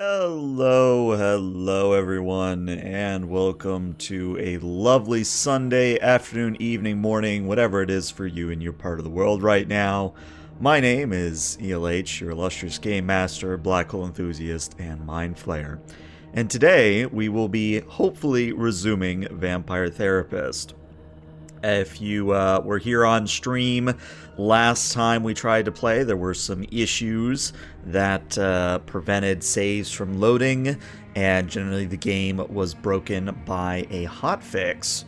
Hello everyone, and welcome to a lovely Sunday afternoon, evening, morning, whatever it is for you in your part of the world right now. My name is ELH, your illustrious game master, black hole enthusiast, and mind flayer. And today we will be hopefully resuming Vampire Therapist. If you were here on stream last time we tried to play, there were some issues that prevented saves from loading, and generally the game was broken by a hotfix.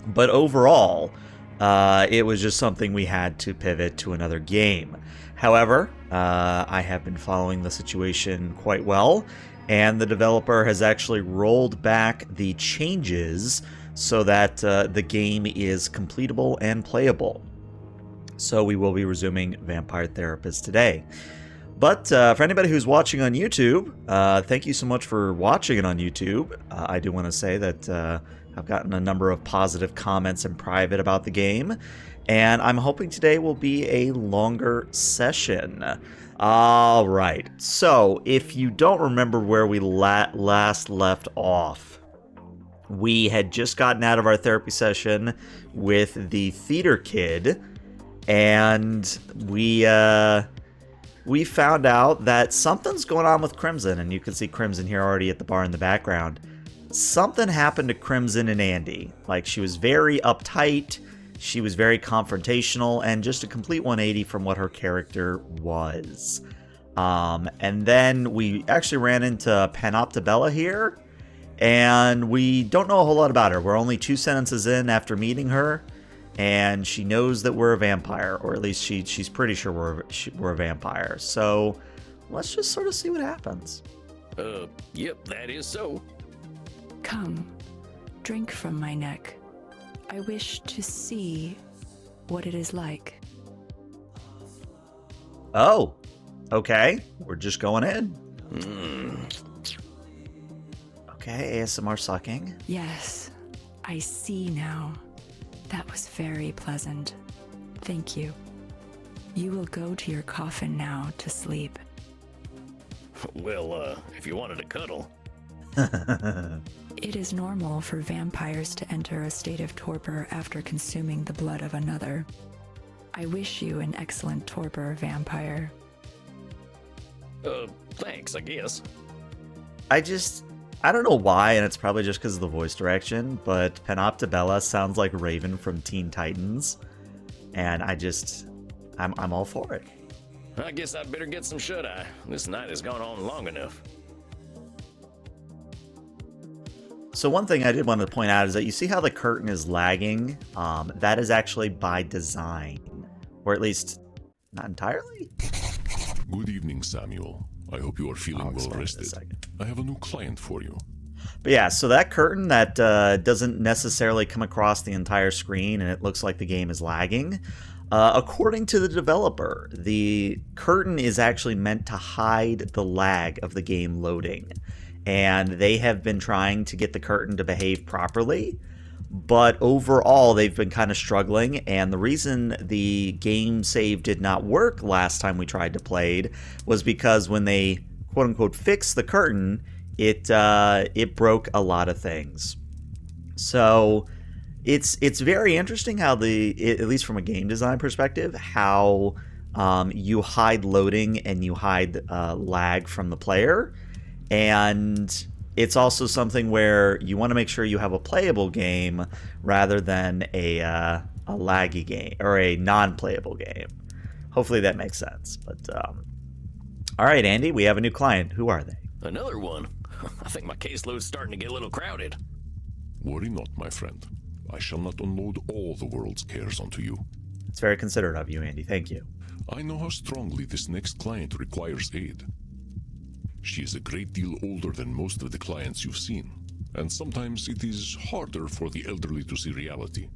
But overall, it was just something we had to pivot to another game. However, I have been following the situation quite well, and the developer has actually rolled back the changes so that the game is completable and playable. So we will be resuming Vampire Therapist today. But for anybody who's watching on YouTube, thank you so much for watching it on YouTube. I do want to say that I've gotten a number of positive comments in private about the game, and I'm hoping today will be a longer session. All right, so if you don't remember where we last left off, we had just gotten out of our therapy session with the theater kid, and we found out that something's going on with Crimson, and you can see Crimson here already at the bar in the background. Something happened to Crimson and Andy. Like, she was very uptight, she was very confrontational, and just a complete 180 from what her character was. And then we actually ran into Panoptabella here, and we don't know a whole lot about her. We're only 2 sentences in after meeting her, and she knows that we're a vampire, or at least she's pretty sure we're a vampire. So let's just sort of see what happens. Yep, that is so. Come, drink from my neck. I wish to see what it is like. Oh, okay. We're just going in. Okay, ASMR sucking. Yes, I see now. That was very pleasant. Thank you. You will go to your coffin now to sleep. Well, if you wanted to cuddle. It is normal for vampires to enter a state of torpor after consuming the blood of another. I wish you an excellent torpor, vampire. Thanks, I guess. I don't know why, and it's probably just because of the voice direction, but Panoptabella sounds like Raven from Teen Titans, and I'm all for it. I guess I'd better get some shut-eye. This night has gone on long enough. So one thing I did want to point out is that you see how the curtain is lagging? That is actually by design, or at least not entirely. Good evening, Samuel. I hope you are feeling well rested. I have a new client for you. But yeah, so that curtain that doesn't necessarily come across the entire screen, and it looks like the game is lagging. According to the developer, the curtain is actually meant to hide the lag of the game loading. And they have been trying to get the curtain to behave properly, but overall they've been kind of struggling, and the reason the game save did not work last time we tried to play it was because when they quote-unquote fixed the curtain, it broke a lot of things. So it's very interesting how at least from a game design perspective, how you hide loading and you hide lag from the player. And it's also something where you want to make sure you have a playable game rather than a laggy game or a non-playable game. Hopefully that makes sense. But all right, Andy, we have a new client. Who are they? Another one? I think my caseload's starting to get a little crowded. Worry not, my friend. I shall not unload all the world's cares onto you. It's very considerate of you, Andy. Thank you. I know how strongly this next client requires aid. She is a great deal older than most of the clients you've seen, and sometimes it is harder for the elderly to see reality.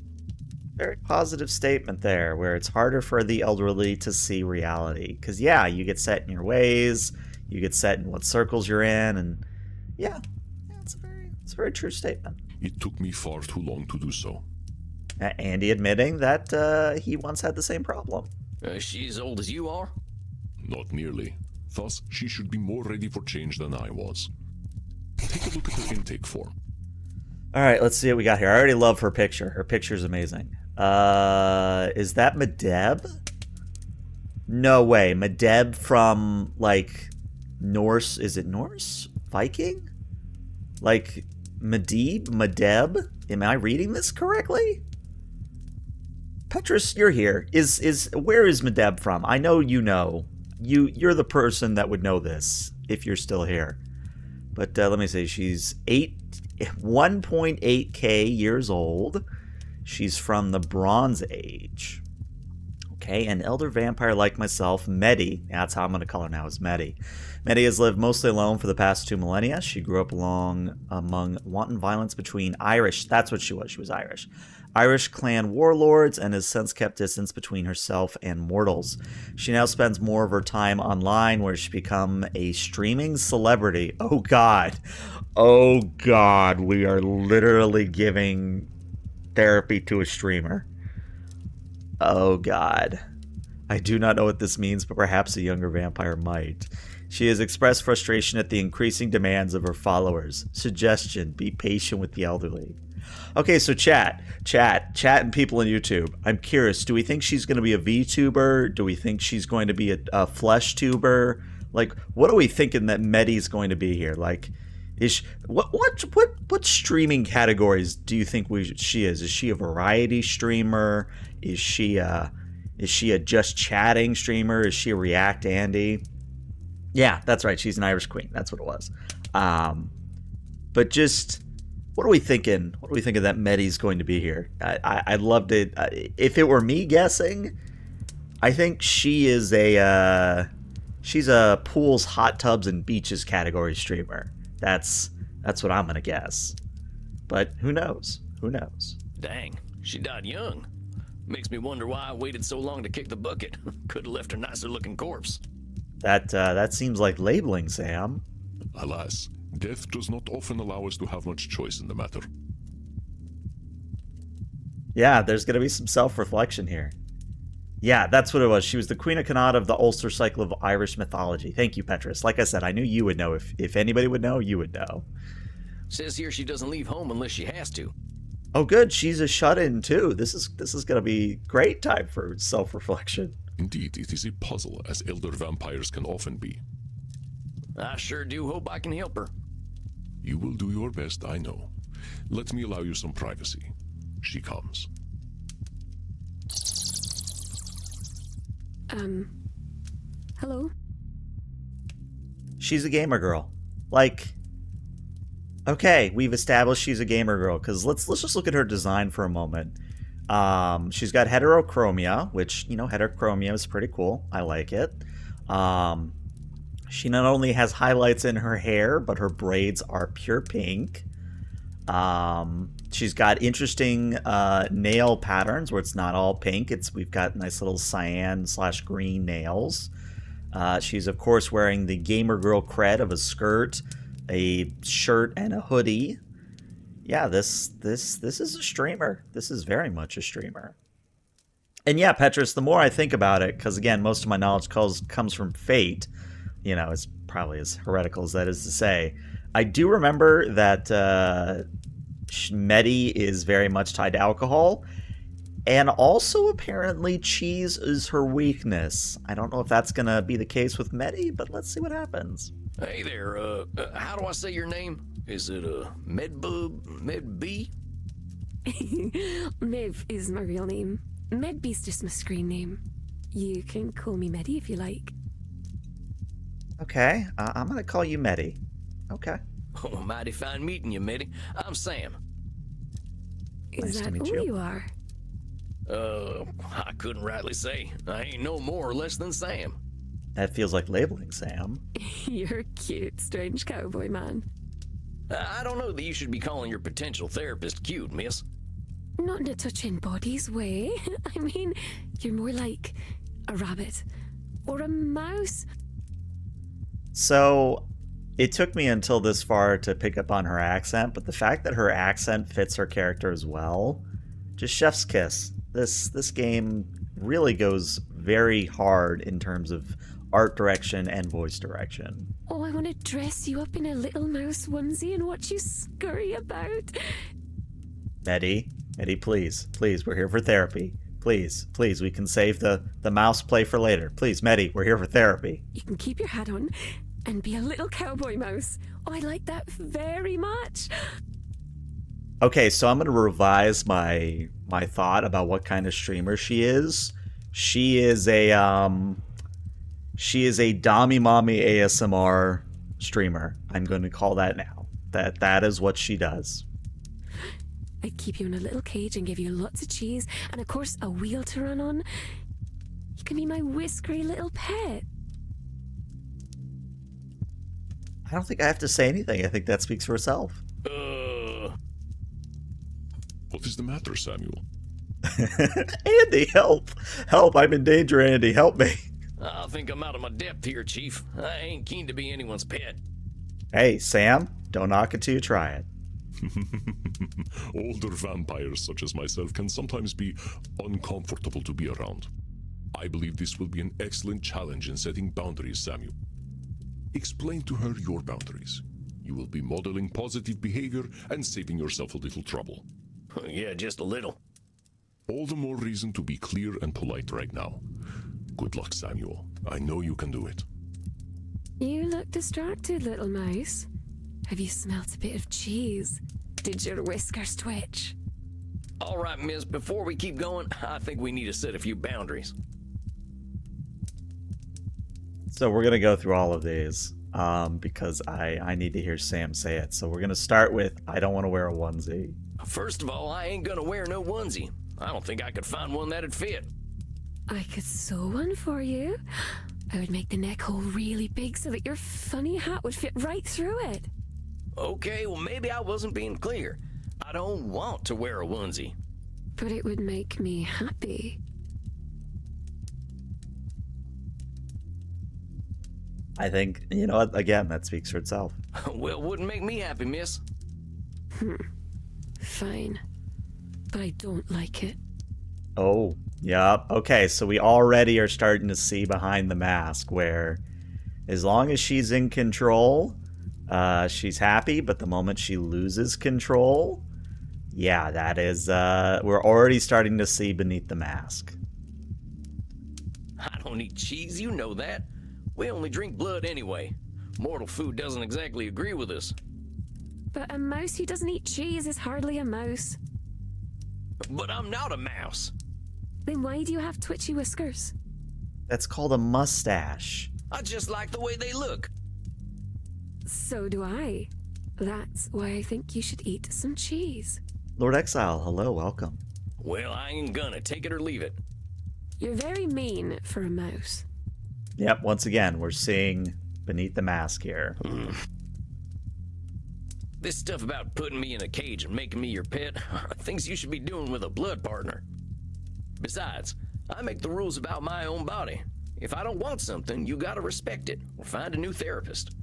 Very positive statement there, where it's harder for the elderly to see reality. Because, yeah, you get set in your ways, you get set in what circles you're in, and yeah, it's a very true statement. It took me far too long to do so. Andy admitting that he once had the same problem. Is she as old as you are? Not nearly. Thus, she should be more ready for change than I was. Take a look at her intake form. All right, let's see what we got here. I already love her picture. Her picture's amazing. Is that Medeb? No way. Medeb from, like, Norse. Is it Norse? Viking? Like, Medeb? Am I reading this correctly? Petrus, you're here. Where is Medeb from? I know you know. You're the person that would know this if you're still here. But let me see. She's 1.8k years old. She's from the Bronze Age. Okay, an elder vampire like myself, Meddy. That's how I'm going to call her now, is Meddy. Meddy has lived mostly alone for the past 2 millennia. She grew up among wanton violence between Irish. That's what she was. She was Irish. Irish clan warlords, and has since kept distance between herself and mortals. She now spends more of her time online, where she's become a streaming celebrity. Oh God. Oh God. We are literally giving therapy to a streamer. Oh God. I do not know what this means, but perhaps a younger vampire might. She has expressed frustration at the increasing demands of her followers. Suggestion: be patient with the elderly. Okay, so chat and people on YouTube. I'm curious, do we think she's going to be a VTuber? Do we think she's going to be a flesh tuber? Like, what are we thinking that Meddy's going to be here? Like, what streaming categories do you think she is? Is she a variety streamer? Is she a just chatting streamer? Is she a React Andy? Yeah, that's right. She's an Irish queen. That's what it was. But just, what are we thinking? What are we thinking that Meddy's going to be here? I'd love to. If it were me guessing, I think she is she's a pools, hot tubs, and beaches category streamer. That's what I'm gonna guess. But who knows? Who knows? Dang, she died young. Makes me wonder why I waited so long to kick the bucket. Could have left her nicer looking corpse. That seems like labeling, Sam. Alas, death does not often allow us to have much choice in the matter. Yeah, there's going to be some self-reflection here. Yeah, that's what it was. She was the Queen of Connaught of the Ulster cycle of Irish mythology. Thank you, Petrus. Like I said, I knew you would know. If anybody would know, you would know. Says here she doesn't leave home unless she has to. Oh, good. She's a shut-in, too. This is going to be great time for self-reflection. Indeed, it is a puzzle, as elder vampires can often be. I sure do hope I can help her. You will do your best, I know. Let me allow you some privacy. She comes. Hello? She's a gamer girl. Like, okay, we've established she's a gamer girl, because let's just look at her design for a moment. She's got heterochromia, which, you know, heterochromia is pretty cool. I like it. She not only has highlights in her hair, but her braids are pure pink. She's got interesting nail patterns where it's not all pink. We've got nice little cyan/green nails. She's of course wearing the gamer girl cred of a skirt, a shirt, and a hoodie. Yeah, this is a streamer. This is very much a streamer. And yeah, Petrus, the more I think about it, because again, most of my knowledge comes from Fate, you know, it's probably as heretical as that is to say. I do remember that Meddy is very much tied to alcohol, and also apparently cheese is her weakness. I don't know if that's going to be the case with Meddy, but let's see what happens. Hey there, how do I say your name? Is it Medby? Mev is my real name. Medby's just my screen name. You can call me Meddy if you like. Okay, I'm going to call you Meddy. Okay. Oh, mighty fine meeting you, Meddy. I'm Sam. Nice Is to that meet all you. you are? I couldn't rightly say. I ain't no more or less than Sam. That feels like labeling, Sam. You're a cute, strange cowboy man. I don't know that you should be calling your potential therapist cute, miss. Not in a touching bodies way. I mean, you're more like a rabbit or a mouse. So, it took me until this far to pick up on her accent, but the fact that her accent fits her character as well, just chef's kiss. This game really goes very hard in terms of art direction and voice direction. Oh, I want to dress you up in a little mouse onesie and watch you scurry about. Meddy, please, we're here for therapy. Please, we can save the mouse play for later. Please, Meddy, we're here for therapy. You can keep your hat on and be a little cowboy mouse. Oh, I like that very much. Okay, so I'm going to revise my thought about what kind of streamer she is. She is a dommy-mommy ASMR streamer. I'm going to call that now. That is what she does. I'd keep you in a little cage and give you lots of cheese and, of course, a wheel to run on. You can be my whiskery little pet. I don't think I have to say anything. I think that speaks for itself. What is the matter, Samuel? Andy, help! Help! I'm in danger, Andy. Help me. I think I'm out of my depth here, Chief. I ain't keen to be anyone's pet. Hey, Sam, don't knock it till you try it. Older vampires such as myself can sometimes be uncomfortable to be around. I believe this will be an excellent challenge in setting boundaries, Samuel. Explain to her your boundaries. You will be modeling positive behavior and saving yourself a little trouble. Yeah, just a little. All the more reason to be clear and polite right now. Good luck, Samuel. I know you can do it. You look distracted, little mouse. Have you smelt a bit of cheese? Did your whiskers twitch? All right, miss, before we keep going, I think we need to set a few boundaries. So we're going to go through all of these because I need to hear Sam say it. So we're going to start with, I don't want to wear a onesie. First of all, I ain't gonna wear no onesie. I don't think I could find one that'd fit. I could sew one for you. I would make the neck hole really big so that your funny hat would fit right through it. Okay, well, maybe I wasn't being clear. I don't want to wear a onesie. But it would make me happy. I think, you know what, again, that speaks for itself. Well, wouldn't make me happy, miss. Fine. But I don't like it. Oh, yeah. Okay, so we already are starting to see behind the mask where as long as she's in control, she's happy, but the moment she loses control, yeah, that is, we're already starting to see beneath the mask. I don't eat cheese, you know that. We only drink blood anyway. Mortal food doesn't exactly agree with us. But a mouse who doesn't eat cheese is hardly a mouse. But I'm not a mouse. Then why do you have twitchy whiskers? That's called a mustache. I just like the way they look. So do I. That's why I think you should eat some cheese. Lord Exile, hello, welcome. Well, I ain't gonna take it or leave it. You're very mean for a mouse. Yep, once again, we're seeing beneath the mask here. This stuff about putting me in a cage and making me your pet are things you should be doing with a blood partner. Besides, I make the rules about my own body. If I don't want something, you gotta respect it or find a new therapist.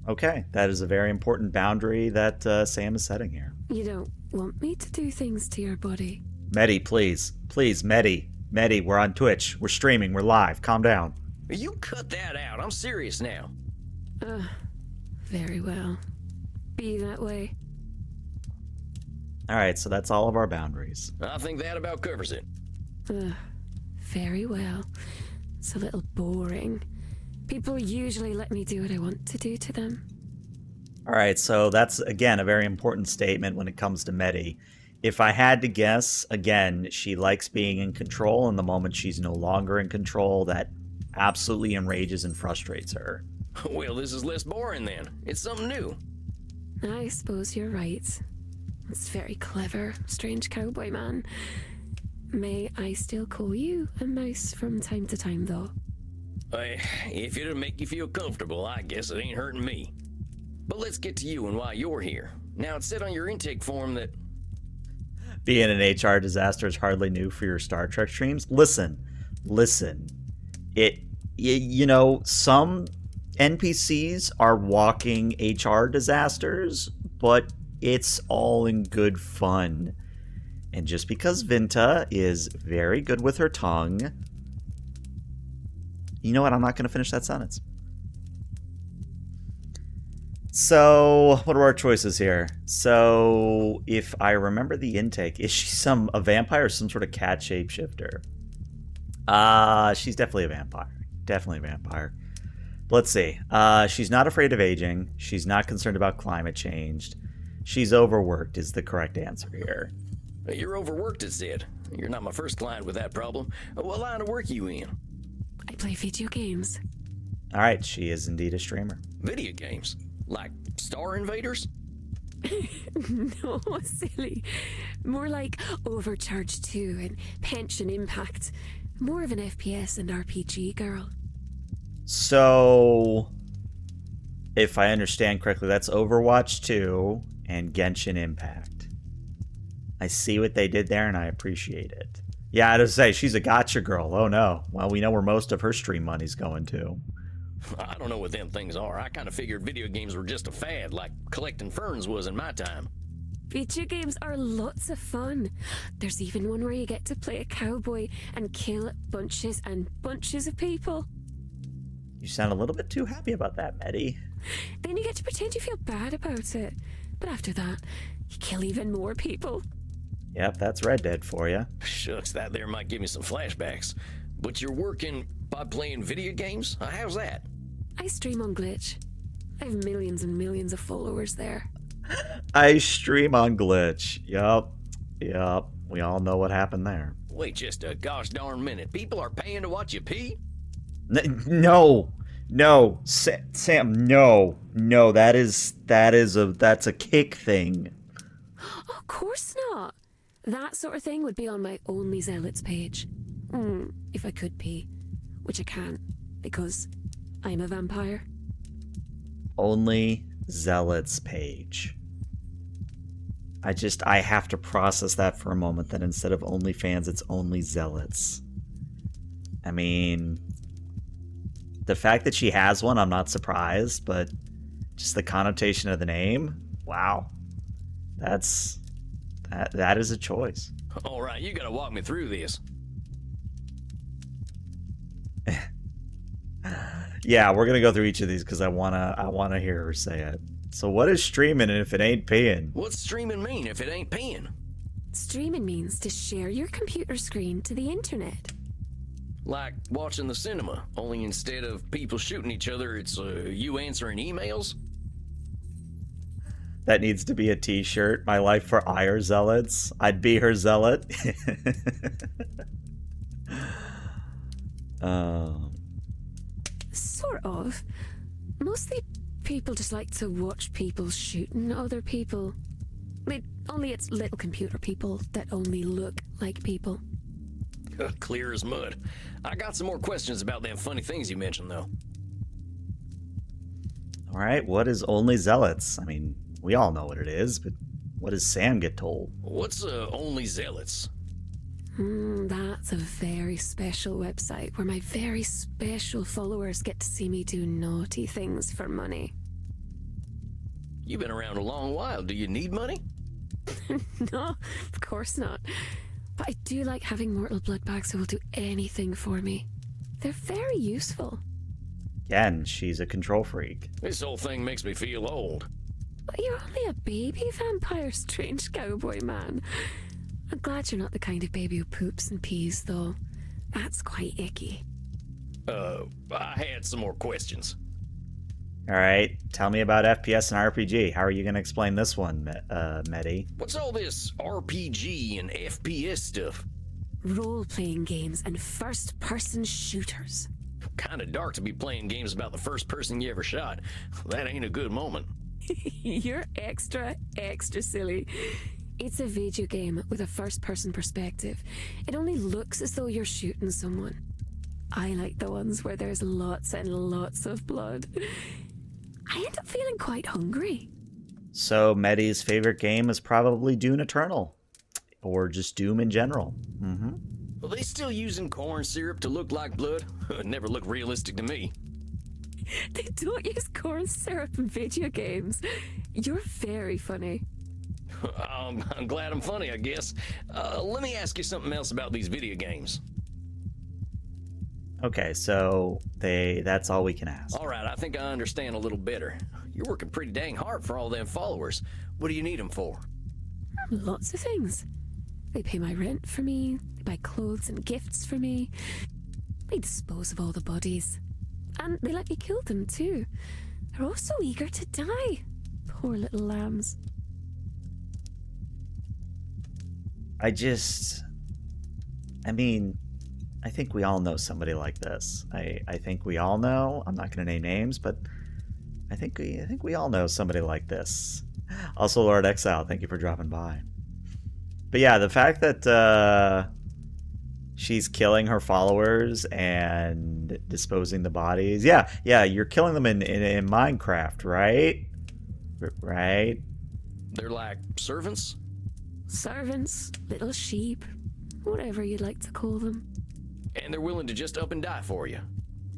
Okay, that is a very important boundary that Sam is setting here. You don't want me to do things to your body. Meddy, please. Please, Meddy. Meddy, we're on Twitch. We're streaming. We're live. Calm down. You cut that out. I'm serious now. Very well. Be that way. All right, so that's all of our boundaries. I think that about covers it. Very well. It's a little boring. People usually let me do what I want to do to them. All right, so that's, again, a very important statement when it comes to Meddy. If I had to guess, again, she likes being in control, and the moment she's no longer in control, that absolutely enrages and frustrates her. Well, this is less boring then. It's something new. I suppose you're right. It's very clever, strange cowboy man. May I still call you a mouse from time to time, though? If it'll make you feel comfortable, I guess it ain't hurting me. But let's get to you and why you're here. Now, it said on your intake form that... Being an HR disaster is hardly new for your Star Trek streams. Listen. You know, some NPCs are walking HR disasters, but it's all in good fun. And just because Vinta is very good with her tongue, You know what? I'm not going to finish that sentence. So, what are our choices here? So, if I remember the intake, is she a vampire or some sort of cat shapeshifter? She's definitely a vampire. Definitely a vampire. Let's see. She's not afraid of aging. She's not concerned about climate change. She's overworked is the correct answer here. You're overworked, it said. You're not my first client with that problem. What line of work are you in? I play video games. All right, she is indeed a streamer. Video games? Like Star Invaders? No, silly. More like Overcharge 2 and Pension Impact. More of an FPS and RPG girl. So, if I understand correctly, that's Overwatch 2 and Genshin Impact. I see what they did there, and I appreciate it. Yeah, I would say she's a gotcha girl. Oh, no. Well, we know where most of her stream money's going to. I don't know what them things are. I kind of figured video games were just a fad, like collecting ferns was in my time. Video games are lots of fun. There's even one where you get to play a cowboy and kill bunches and bunches of people. You sound a little bit too happy about that, Meddy. Then you get to pretend you feel bad about it. But after that, you kill even more people. Yep, that's Red Dead for you. Shucks, that there might give me some flashbacks. But you're working by playing video games? How's that? I stream on Glitch. I have millions and millions of followers there. I stream on Glitch. Yup. We all know what happened there. Wait just a gosh darn minute. People are paying to watch you pee? No, Sam, no, that's a kick thing. Of course not. That sort of thing would be on my Only Zealots page. If I could pee, which I can't, because I'm a vampire. Only Zealots page. I have to process that for a moment, that instead of OnlyFans, it's Only Zealots. I mean, the fact that she has one, I'm not surprised, but just the connotation of the name, wow. That is a choice. All right, you gotta walk me through this. Yeah, we're gonna go through each of these because I wanna hear her say it. So what is streaming if it ain't peeing? What's streaming mean if it ain't peeing? Streaming means to share your computer screen to the internet. Like watching the cinema, only instead of people shooting each other, it's you answering emails? That needs to be a t-shirt. My life for ire zealots. I'd be her zealot. Sort of. Mostly people just like to watch people shooting other people. Only it's little computer people that only look like people. Clear as mud. I got some more questions about them funny things you mentioned, though. All right, what is Only Zealots? I mean, we all know what it is, but what does Sam get told? What's Only Zealots? That's a very special website where my very special followers get to see me do naughty things for money. You've been around a long while. Do you need money? No, of course not. But I do like having mortal bloodbags who will do anything for me. They're very useful. Again, she's a control freak. This whole thing makes me feel old. But you're only a baby vampire, strange cowboy man. I'm glad you're not the kind of baby who poops and pees, though. That's quite icky. I had some more questions. All right, tell me about FPS and RPG. How are you going to explain this one, Meddy? What's all this RPG and FPS stuff? Role-playing games and first-person shooters. Kinda dark to be playing games about the first person you ever shot. That ain't a good moment. You're extra silly. It's a video game with a first-person perspective. It only looks as though you're shooting someone. I like the ones where there's lots and lots of blood. I end up feeling quite hungry. So Meddy's favorite game is probably Doom Eternal. Or just Doom in general. Are they still using corn syrup to look like blood? It never looked realistic to me. They don't use corn syrup in video games. You're very funny. I'm glad I'm funny, I guess. Let me ask you something else about these video games. Okay, so that's all we can ask. All right, I think I understand a little better. You're working pretty dang hard for all them followers. What do you need them for? Lots of things. They pay my rent for me, they buy clothes and gifts for me, they dispose of all the bodies. And they let me kill them too. They're all so eager to die. Poor little lambs. I mean, I think we all know somebody like this. I think we all know. I'm not going to name names, but I think we all know somebody like this. Also, Lord Exile, thank you for dropping by. But yeah, the fact that she's killing her followers and disposing the bodies. Yeah, you're killing them in Minecraft, right? Right? They're like servants? Servants, little sheep, whatever you'd like to call them. And they're willing to just up and die for you?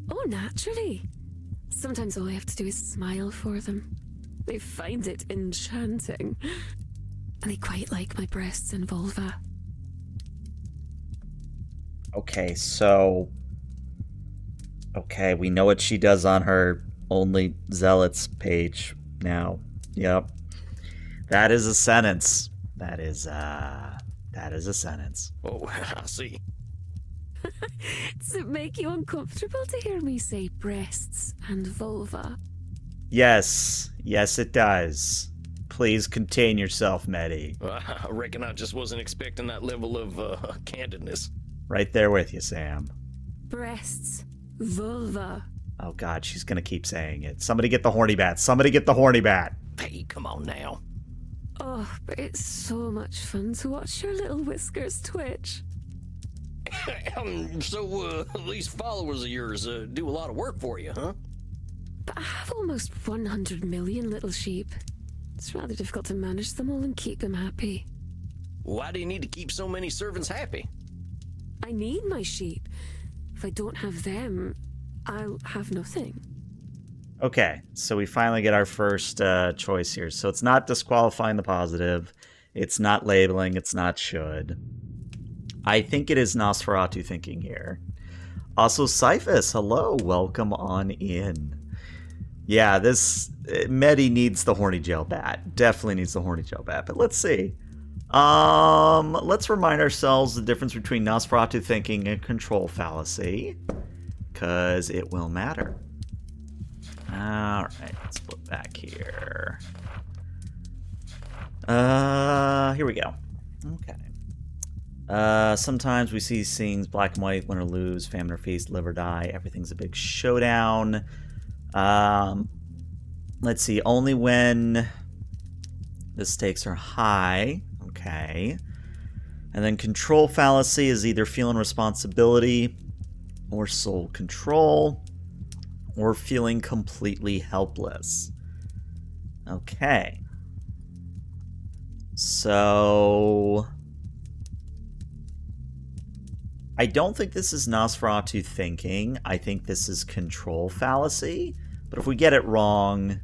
Oh, naturally. Sometimes all I have to do is smile for them. They find it enchanting. And they quite like my breasts and vulva. Okay, so... Okay, we know what she does on her Only Zealots page now. Yep. That is a sentence. That is a sentence. Oh, I see. Does it make you uncomfortable to hear me say breasts and vulva? Yes, it does. Please contain yourself, Meddy. I reckon I just wasn't expecting that level of candidness. Right there with you, Sam. Breasts, vulva. Oh god, she's gonna keep saying it. Somebody get the horny bat. Somebody get the horny bat. Hey, come on now. Oh, but it's so much fun to watch your little whiskers twitch. So, these followers of yours do a lot of work for you, huh? But I have almost 100 million little sheep. It's rather difficult to manage them all and keep them happy. Why do you need to keep so many servants happy? I need my sheep. If I don't have them, I'll have nothing. Okay, so we finally get our first choice here. So it's not disqualifying the positive. It's not labeling. It's not should. I think it is Nosferatu thinking here. Also, Cyphus, hello. Welcome on in. Yeah, this... Meddy needs the horny gel bat. Definitely needs the horny gel bat. But let's see. Let's remind ourselves the difference between Nosferatu thinking and control fallacy. Because it will matter. Alright, let's flip back here. Here we go. Okay. Sometimes we see scenes black and white, win or lose, famine or feast, live or die. Everything's a big showdown. Let's see. Only when the stakes are high. Okay. And then control fallacy is either feeling responsibility or soul control or feeling completely helpless. Okay. So... I don't think this is Nosferatu thinking. I think this is control fallacy. But if we get it wrong...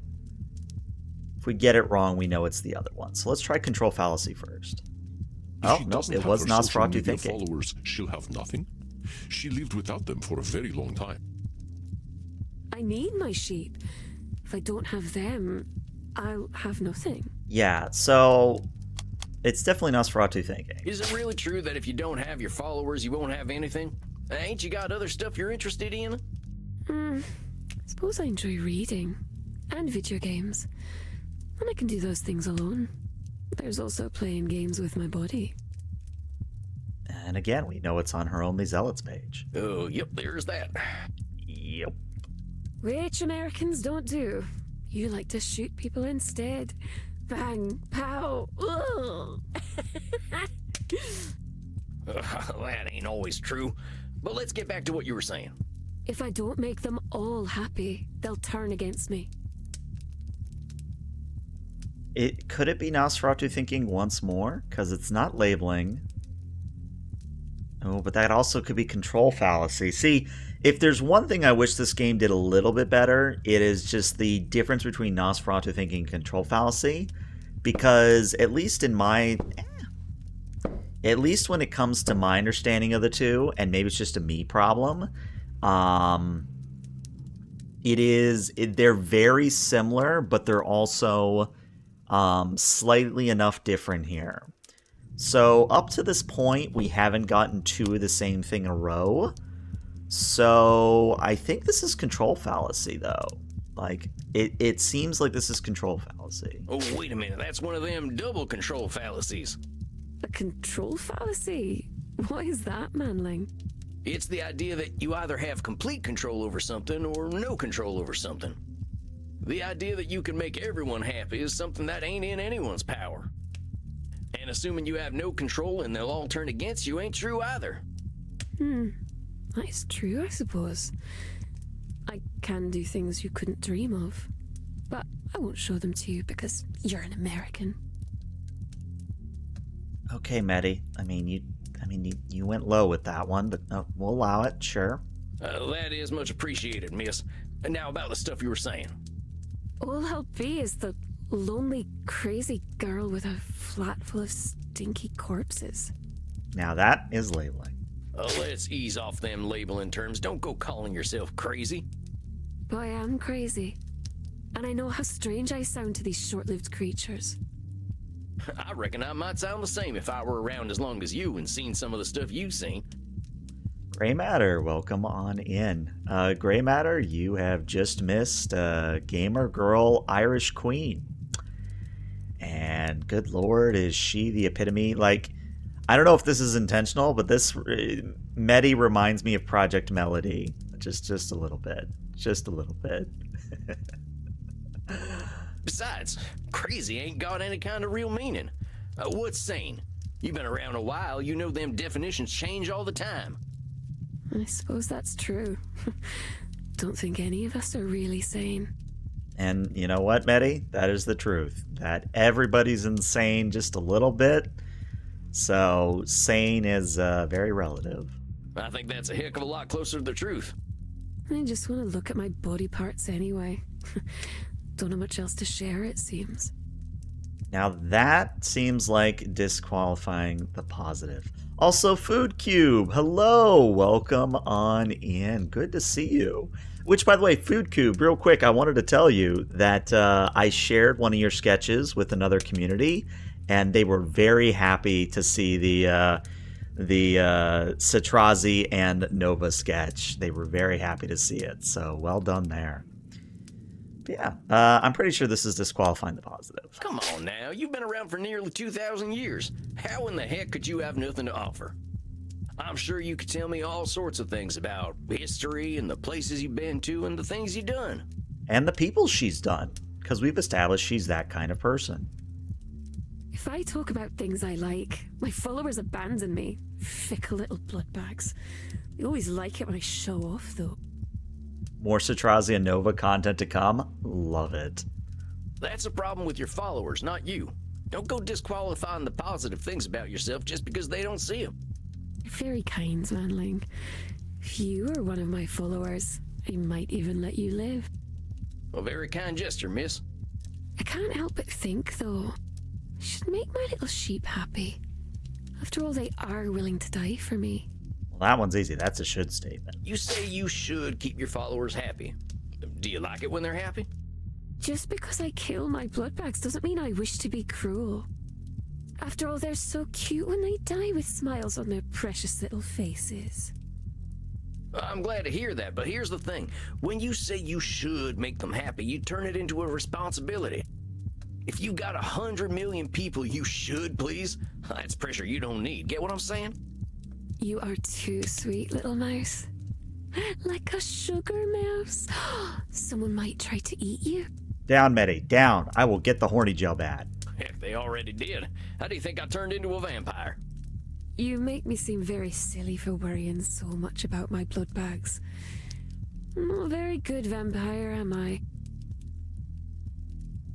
we know it's the other one. So let's try control fallacy first. Oh, no, it was Nosferatu thinking. Followers, she'll have nothing. She lived without them for a very long time. I need my sheep. If I don't have them, I'll have nothing. Yeah, so it's definitely Nosferatu thinking. Is it really true that if you don't have your followers, you won't have anything? Ain't you got other stuff you're interested in? I suppose I enjoy reading and video games. And I can do those things alone. There's also playing games with my body. And again, we know it's on her Only Zealots page. Oh, yep, there's that. Yep. Which Americans don't do. You like to shoot people instead. Bang, pow, ugh. That ain't always true. But let's get back to what you were saying. If I don't make them all happy, they'll turn against me. Could it be Nosferatu thinking once more? Because it's not labeling. Oh, but that also could be control fallacy. See, if there's one thing I wish this game did a little bit better, it is just the difference between Nosferatu thinking and control fallacy. Because at least in my... at least when it comes to my understanding of the two, and maybe it's just a me problem, They're very similar, but they're also slightly enough different here. So up to this point, we haven't gotten two of the same thing in a row. So I think this is control fallacy, though. Like, it seems like this is control fallacy. Oh, wait a minute. That's one of them double control fallacies. A control fallacy? What is that, manling? It's the idea that you either have complete control over something or no control over something. The idea that you can make everyone happy is something that ain't in anyone's power. And assuming you have no control and they'll all turn against you ain't true either. That is true, I suppose. I can do things you couldn't dream of. But I won't show them to you because you're an American. Okay, Meddy. You went low with that one, but we'll allow it, sure. That is much appreciated, miss. And now about the stuff you were saying. All I'll be is the lonely, crazy girl with a flat full of stinky corpses. Now that is labeling. Let's ease off them labeling terms. Don't go calling yourself crazy. But I am crazy. And I know how strange I sound to these short-lived creatures. I reckon I might sound the same if I were around as long as you and seen some of the stuff you've seen. Gray Matter, welcome on in. Gray Matter, you have just missed Gamer Girl Irish Queen. And good lord, is she the epitome? Like, I don't know if this is intentional, but this Meddy reminds me of Project Melody. Just a little bit. Just a little bit. Besides, crazy ain't got any kind of real meaning. What's sane? You've been around a while, you know them definitions change all the time. I suppose that's true. Don't think any of us are really sane. And you know what, Meddy? That is the truth. That everybody's insane just a little bit. So, sane is very relative. I think that's a heck of a lot closer to the truth. I just want to look at my body parts anyway. Don't know much else to share, it seems. Now that seems like disqualifying the positive. Also, Food Cube, hello, welcome on in. Good to see you. Which, by the way, Food Cube, real quick, I wanted to tell you that I shared one of your sketches with another community, and they were very happy to see the Citrazi and Nova sketch. They were very happy to see it, so well done there. But yeah, I'm pretty sure this is disqualifying the positive. Come on now, you've been around for nearly 2,000 years. How in the heck could you have nothing to offer? I'm sure you could tell me all sorts of things about history and the places you've been to and the things you've done. And the people she's done, because we've established she's that kind of person. If I talk about things I like, my followers abandon me. Fickle little bloodbags. They always like it when I show off, though. More Citrazi and Nova content to come? Love it. That's a problem with your followers, not you. Don't go disqualifying the positive things about yourself just because they don't see them. You're very kind, Manling. If you are one of my followers, I might even let you live. A very kind gesture, miss. I can't help but think, though, I should make my little sheep happy. After all, they are willing to die for me. Well, that one's easy. That's a should statement. You say you should keep your followers happy. Do you like it when they're happy? Just because I kill my bloodbags doesn't mean I wish to be cruel. After all, they're so cute when they die with smiles on their precious little faces. I'm glad to hear that, but here's the thing. When you say you should make them happy, you turn it into a responsibility. If you got 100 million people you should please, that's pressure you don't need. Get what I'm saying? You are too sweet, little mouse. Like a sugar mouse. Someone might try to eat you. Down, Meddy, down. I will get the horny gel bad. Heck, they already did. How do you think I turned into a vampire? You make me seem very silly for worrying so much about my blood bags. I'm not a very good vampire, am I?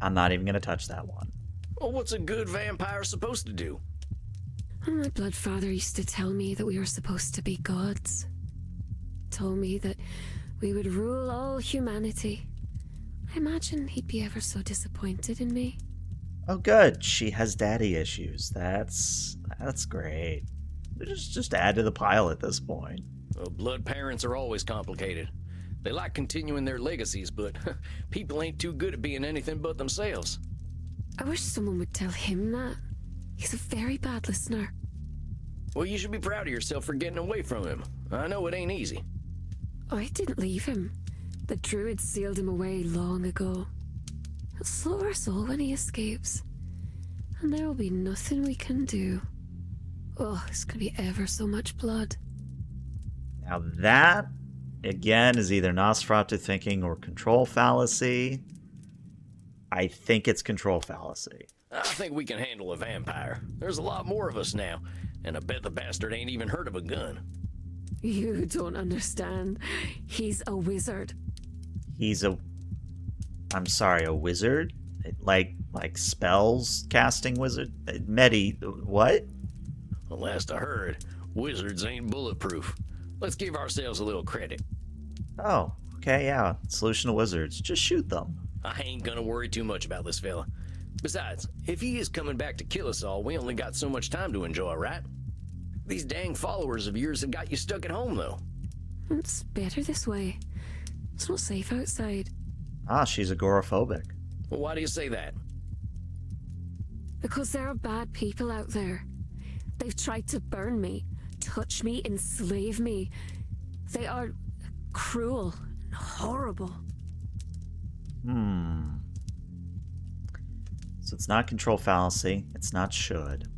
I'm not even going to touch that one. Well, what's a good vampire supposed to do? My blood father used to tell me that we were supposed to be gods. Told me that we would rule all humanity. I imagine he'd be ever so disappointed in me. Oh, good. She has daddy issues. That's great. Just add to the pile at this point. Well, blood parents are always complicated. They like continuing their legacies, but people ain't too good at being anything but themselves. I wish someone would tell him that. He's a very bad listener. Well, you should be proud of yourself for getting away from him. I know it ain't easy. I didn't leave him. The druid sealed him away long ago. So our soul when he escapes. And there will be nothing we can do. Oh, it's gonna be ever so much blood. Now that, again, is either Nosferatu thinking or control fallacy. I think it's control fallacy. I think we can handle a vampire. There's a lot more of us now, and I bet the bastard ain't even heard of a gun. You don't understand. He's a wizard. He's a... I'm sorry, a wizard? Like spells casting wizard? Meddy, what? Well, last I heard, wizards ain't bulletproof. Let's give ourselves a little credit. Oh, okay, yeah. Solution to wizards. Just shoot them. I ain't gonna worry too much about this fella. Besides, if he is coming back to kill us all, we only got so much time to enjoy, right? These dang followers of yours have got you stuck at home, though. It's better this way. It's not safe outside. Ah, she's agoraphobic. Well, why do you say that? Because there are bad people out there. They've tried to burn me, touch me, enslave me. They are cruel and horrible. So it's not control fallacy. It's not should.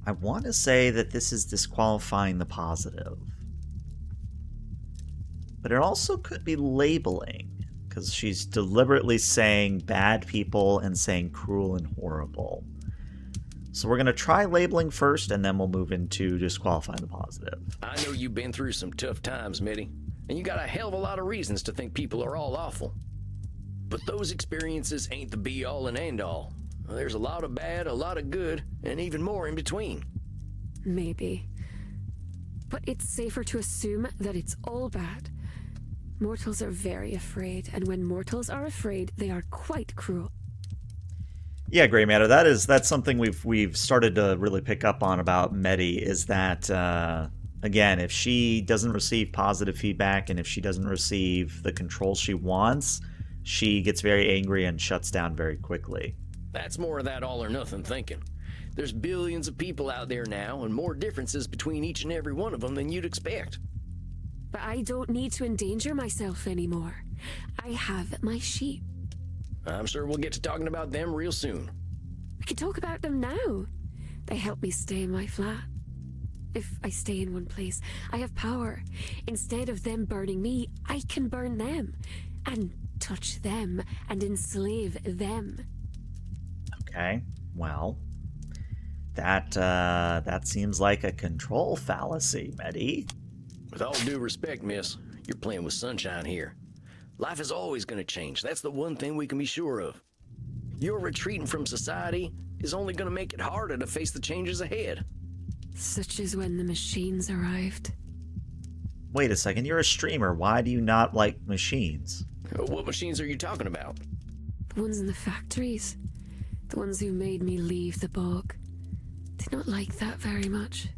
I want to say that this is disqualifying the positive. But it also could be labeling, because she's deliberately saying bad people and saying cruel and horrible. So we're going to try labeling first, and then we'll move into disqualifying the positive. I know you've been through some tough times, Meddy, and you got a hell of a lot of reasons to think people are all awful. But those experiences ain't the be-all and end-all. There's a lot of bad, a lot of good, and even more in between. Maybe. But it's safer to assume that it's all bad. Mortals are very afraid, and when mortals are afraid, they are quite cruel. Yeah, Grey Matter, that's something we've started to really pick up on about Meddy, is that, again, if she doesn't receive positive feedback and if she doesn't receive the control she wants, she gets very angry and shuts down very quickly. That's more of that all or nothing thinking. There's billions of people out there now, and more differences between each and every one of them than you'd expect. But I don't need to endanger myself anymore. I have my sheep. I'm sure we'll get to talking about them real soon. We can talk about them now. They help me stay in my flat. If I stay in one place, I have power. Instead of them burning me, I can burn them. And touch them and enslave them. Okay, well, that seems like a control fallacy, Meddy. With all due respect, miss, you're playing with sunshine here. Life is always going to change. That's the one thing we can be sure of. Your retreating from society is only going to make it harder to face the changes ahead. Such as when the machines arrived. Wait a second, you're a streamer. Why do you not like machines? What machines are you talking about? The ones in the factories. The ones who made me leave the bog. Did not like that very much.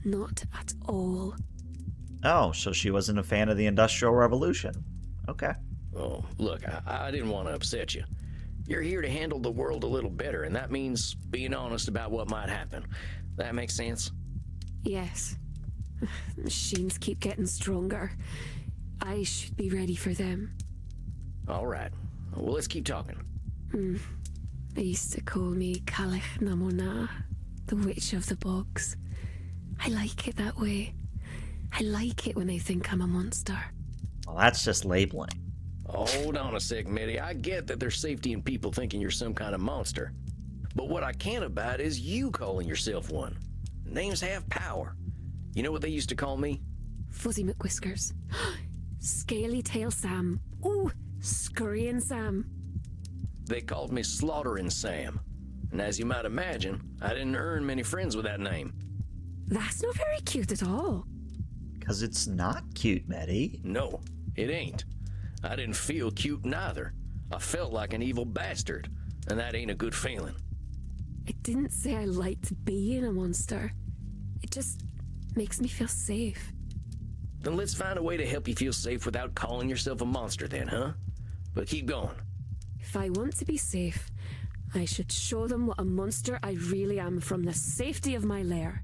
Not at all. Oh, so she wasn't a fan of the Industrial Revolution. Okay. Oh, look, I didn't want to upset you. You're here to handle the world a little better, and that means being honest about what might happen. That makes sense? Yes. Machines keep getting stronger. I should be ready for them. All right. Well, let's keep talking. They used to call me Calich Namona, the Witch of the Bogs. I like it that way. I like it when they think I'm a monster. Well, that's just labeling. Hold on a sec, Meddy. I get that there's safety in people thinking you're some kind of monster. But what I can't abide is you calling yourself one. Names have power. You know what they used to call me? Fuzzy McWhiskers. Scaly Tail Sam. Ooh, Scurrying Sam. They called me Slaughtering Sam. And as you might imagine, I didn't earn many friends with that name. That's not very cute at all. Because it's not cute, Meddy. No, it ain't. I didn't feel cute neither. I felt like an evil bastard, and that ain't a good feeling. I didn't say I liked being a monster. It just makes me feel safe. Then let's find a way to help you feel safe without calling yourself a monster then, huh? But keep going. If I want to be safe, I should show them what a monster I really am from the safety of my lair.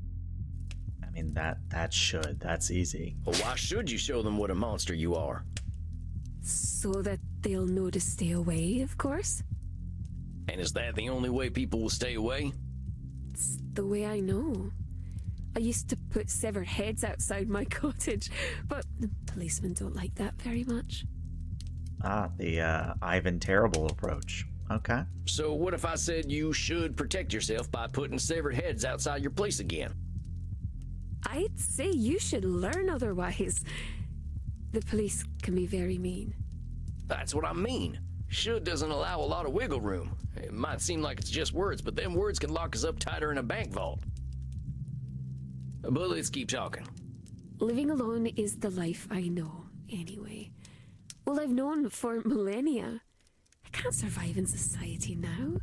I mean, that's easy. Well, why should you show them what a monster you are? So that they'll know to stay away, of course. And is that the only way people will stay away? It's the way I know. I used to put severed heads outside my cottage, but the policemen don't like that very much. Ah, the Ivan Terrible approach. Okay. So what if I said you should protect yourself by putting severed heads outside your place again? I'd say you should learn otherwise. The police can be very mean. That's what I mean. Should doesn't allow a lot of wiggle room. It might seem like it's just words, but them words can lock us up tighter in a bank vault. But let's keep talking. Living alone is the life I know, anyway. Well, I've known for millennia. I can't survive in society now.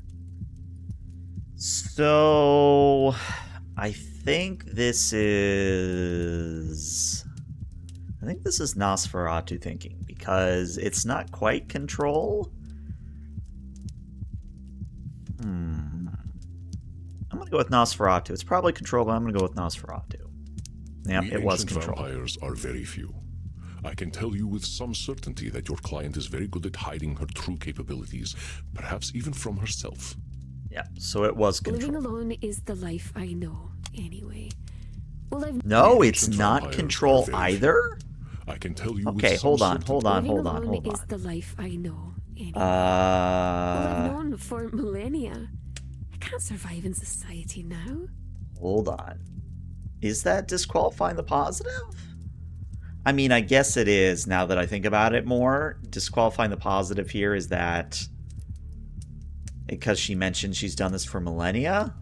So, I think this is Nosferatu thinking, because it's not quite control. I'm gonna go with Nosferatu. It's probably control, but I'm gonna go with Nosferatu. Yep, We it was ancient control. vampires are very few. I can tell you with some certainty that your client is very good at hiding her true capabilities, perhaps even from herself. Yeah, so it was Living control. alone is the life I know, anyway. Well, I've No, We it's ancient not vampires control are very either. I can tell you Okay, with some hold on. certainty. Living alone is the life I know, anyway. Well, I've known for millennia. I can't survive in society now. Hold on. Is that disqualifying the positive? I mean, I guess it is, now that I think about it more. Disqualifying the positive here is that because she mentioned she's done this for millennia?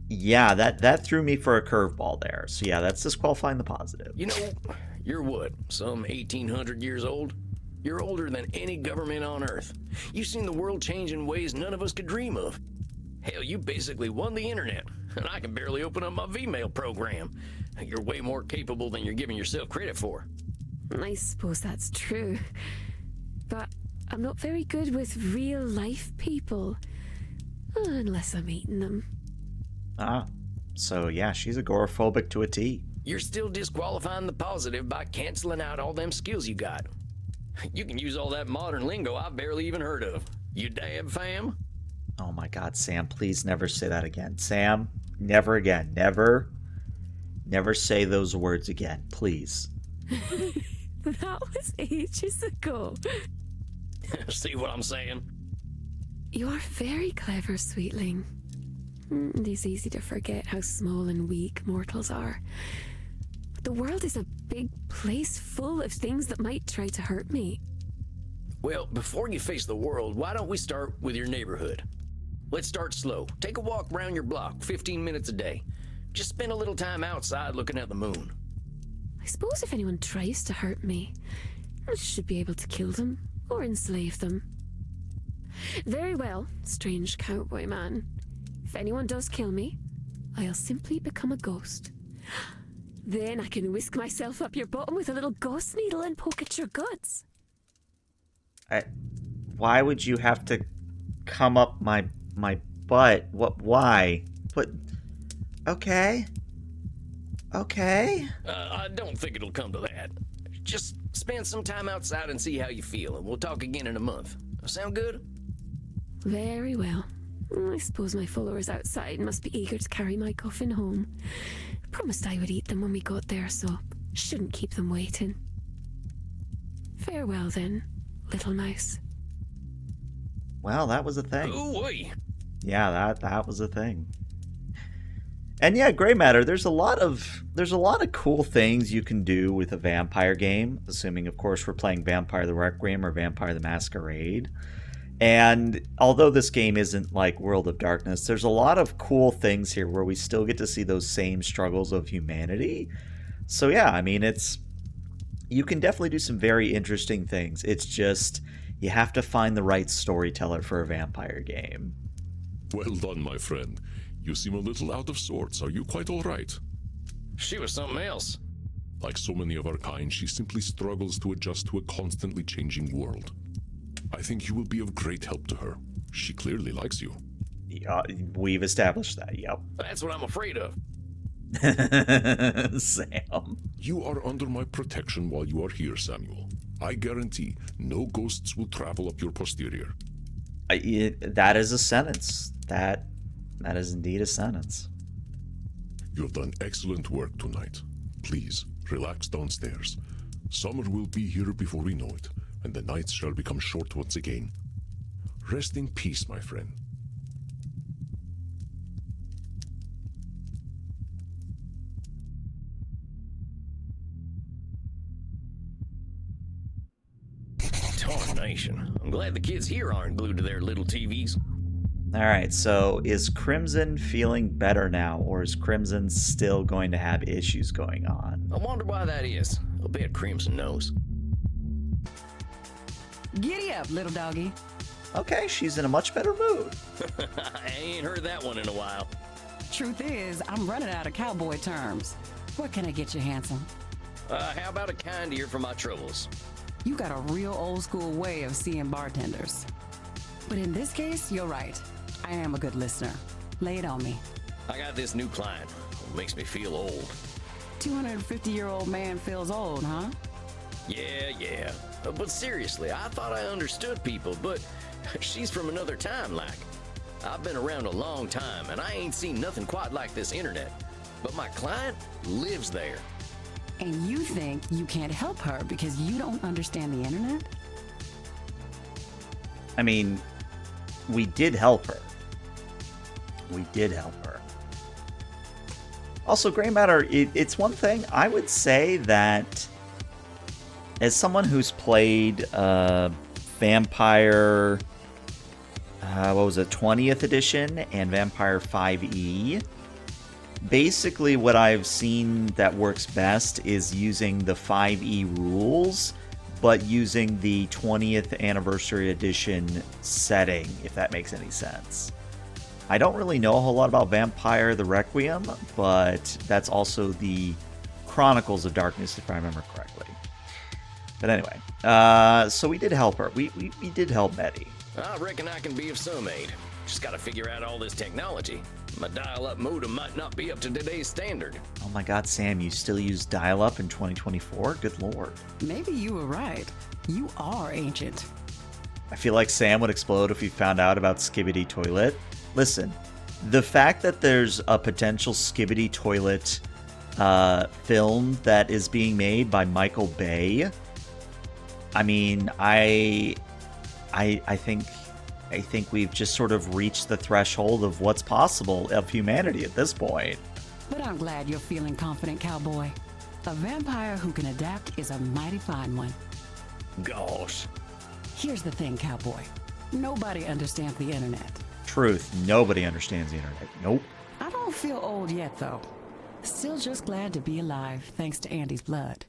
Yeah, that threw me for a curveball there. So yeah, that's disqualifying the positive. You know, you're what, some 1,800 years old? You're older than any government on Earth. You've seen the world change in ways none of us could dream of. Hell, you basically won the internet, and I can barely open up my Vmail program. You're way more capable than you're giving yourself credit for. I suppose that's true. But I'm not very good with real-life people. Unless I'm eating them. Ah, so yeah, she's agoraphobic to a T. You're still disqualifying the positive by canceling out all them skills you got. You can use all that modern lingo I've barely even heard of. You dab, fam? Oh my god, Sam, please never say that again. Sam, never again. Never say those words again, please. That was ages ago. See what I'm saying? You are very clever, sweetling. It is easy to forget how small and weak mortals are. But the world is a big place full of things that might try to hurt me. Well, before you face the world, why don't we start with your neighborhood? Let's start slow. Take a walk around your block, 15 minutes a day. Just spend a little time outside looking at the moon. I suppose if anyone tries to hurt me, I should be able to kill them or enslave them. Very well, strange cowboy man. If anyone does kill me, I'll simply become a ghost. Then I can whisk myself up your bottom with a little ghost needle and poke at your guts. Why would you have to come up my butt? What? Why? But okay. I don't think it'll come to that. Just spend some time outside and see how you feel, and we'll talk again in a month. Sound good? Very well. I suppose my followers outside must be eager to carry my coffin home. I promised I would eat them when we got there, so shouldn't keep them waiting. Farewell then, little mouse. Well, that was a thing. Ooh-wee. Yeah, that was a thing. And yeah, Gray Matter, there's a lot of cool things you can do with a vampire game, assuming of course we're playing Vampire the Requiem or Vampire the Masquerade. And although this game isn't like World of Darkness, there's a lot of cool things here where we still get to see those same struggles of humanity. So yeah, I mean, you can definitely do some very interesting things. It's just you have to find the right storyteller for a vampire game. Well done, my friend. You seem a little out of sorts. Are you quite all right? She was something else. Like so many of our kind, she simply struggles to adjust to a constantly changing world. I think you will be of great help to her. She clearly likes you. Yeah, we've established that, yep. That's what I'm afraid of. Sam. You are under my protection while you are here, Samuel. I guarantee no ghosts will travel up your posterior. That is a sentence. That is indeed a sentence. You have done excellent work tonight. Please, relax downstairs. Summer will be here before we know it, and the nights shall become short once again. Rest in peace, my friend. Tarnation. I'm glad the kids here aren't glued to their little TVs. Alright, so is Crimson feeling better now, or is Crimson still going to have issues going on? I wonder why that is. I'll bet Crimson knows. Giddy up, little doggy. Okay, she's in a much better mood. I ain't heard that one in a while. Truth is, I'm running out of cowboy terms. What can I get you, handsome? How about a kind ear for my troubles? You got a real old school way of seeing bartenders. But in this case, you're right. I am a good listener. Lay it on me. I got this new client. It makes me feel old. 250-year-old man feels old, huh? Yeah. But seriously, I thought I understood people, but she's from another time, like. I've been around a long time, and I ain't seen nothing quite like this internet. But my client lives there. And you think you can't help her because you don't understand the internet? I mean, we did help her. Also, Gray Matter, it's one thing. I would say that as someone who's played Vampire, 20th edition and Vampire 5e, basically what I've seen that works best is using the 5e rules, but using the 20th anniversary edition setting, if that makes any sense. I don't really know a whole lot about Vampire the Requiem, but that's also the Chronicles of Darkness, if I remember correctly. But anyway, so we did help her. We did help Meddy. I reckon I can be of some aid. Just gotta figure out all this technology. My dial-up modem might not be up to today's standard. Oh my god, Sam, you still use dial-up in 2024? Good lord. Maybe you were right. You are ancient. I feel like Sam would explode if he found out about Skibidi Toilet. Listen, the fact that there's a potential Skibidi Toilet film that is being made by Michael Bay, I mean, I think we've just sort of reached the threshold of what's possible of humanity at this point. But I'm glad you're feeling confident, cowboy. A vampire who can adapt is a mighty fine one. Gosh. Here's the thing, cowboy. Nobody understands the internet. Truth, nobody understands the internet. Nope. I don't feel old yet, though. Still just glad to be alive, thanks to Andy's blood.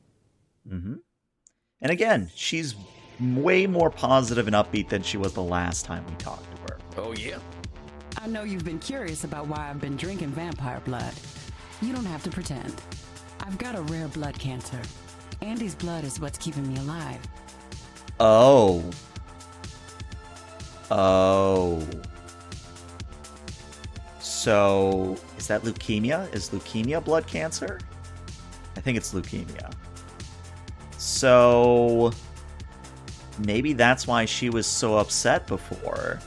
Mm-hmm. And again, she's way more positive and upbeat than she was the last time we talked to her. Oh, yeah? I know you've been curious about why I've been drinking vampire blood. You don't have to pretend. I've got a rare blood cancer. Andy's blood is what's keeping me alive. Oh. So, is that leukemia? Is leukemia blood cancer? I think it's leukemia. So, maybe that's why she was so upset before,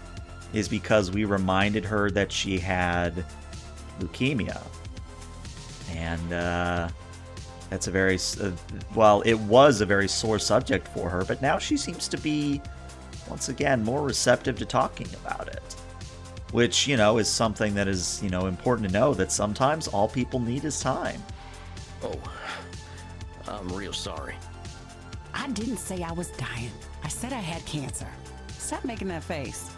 is because we reminded her that she had leukemia. And, that's a very, well, it was a very sore subject for her, but now she seems to be, once again, more receptive to talking about it. Which, you know, is something that is, you know, important to know, that sometimes all people need is time. Oh, I'm real sorry. I didn't say I was dying. I said I had cancer. Stop making that face.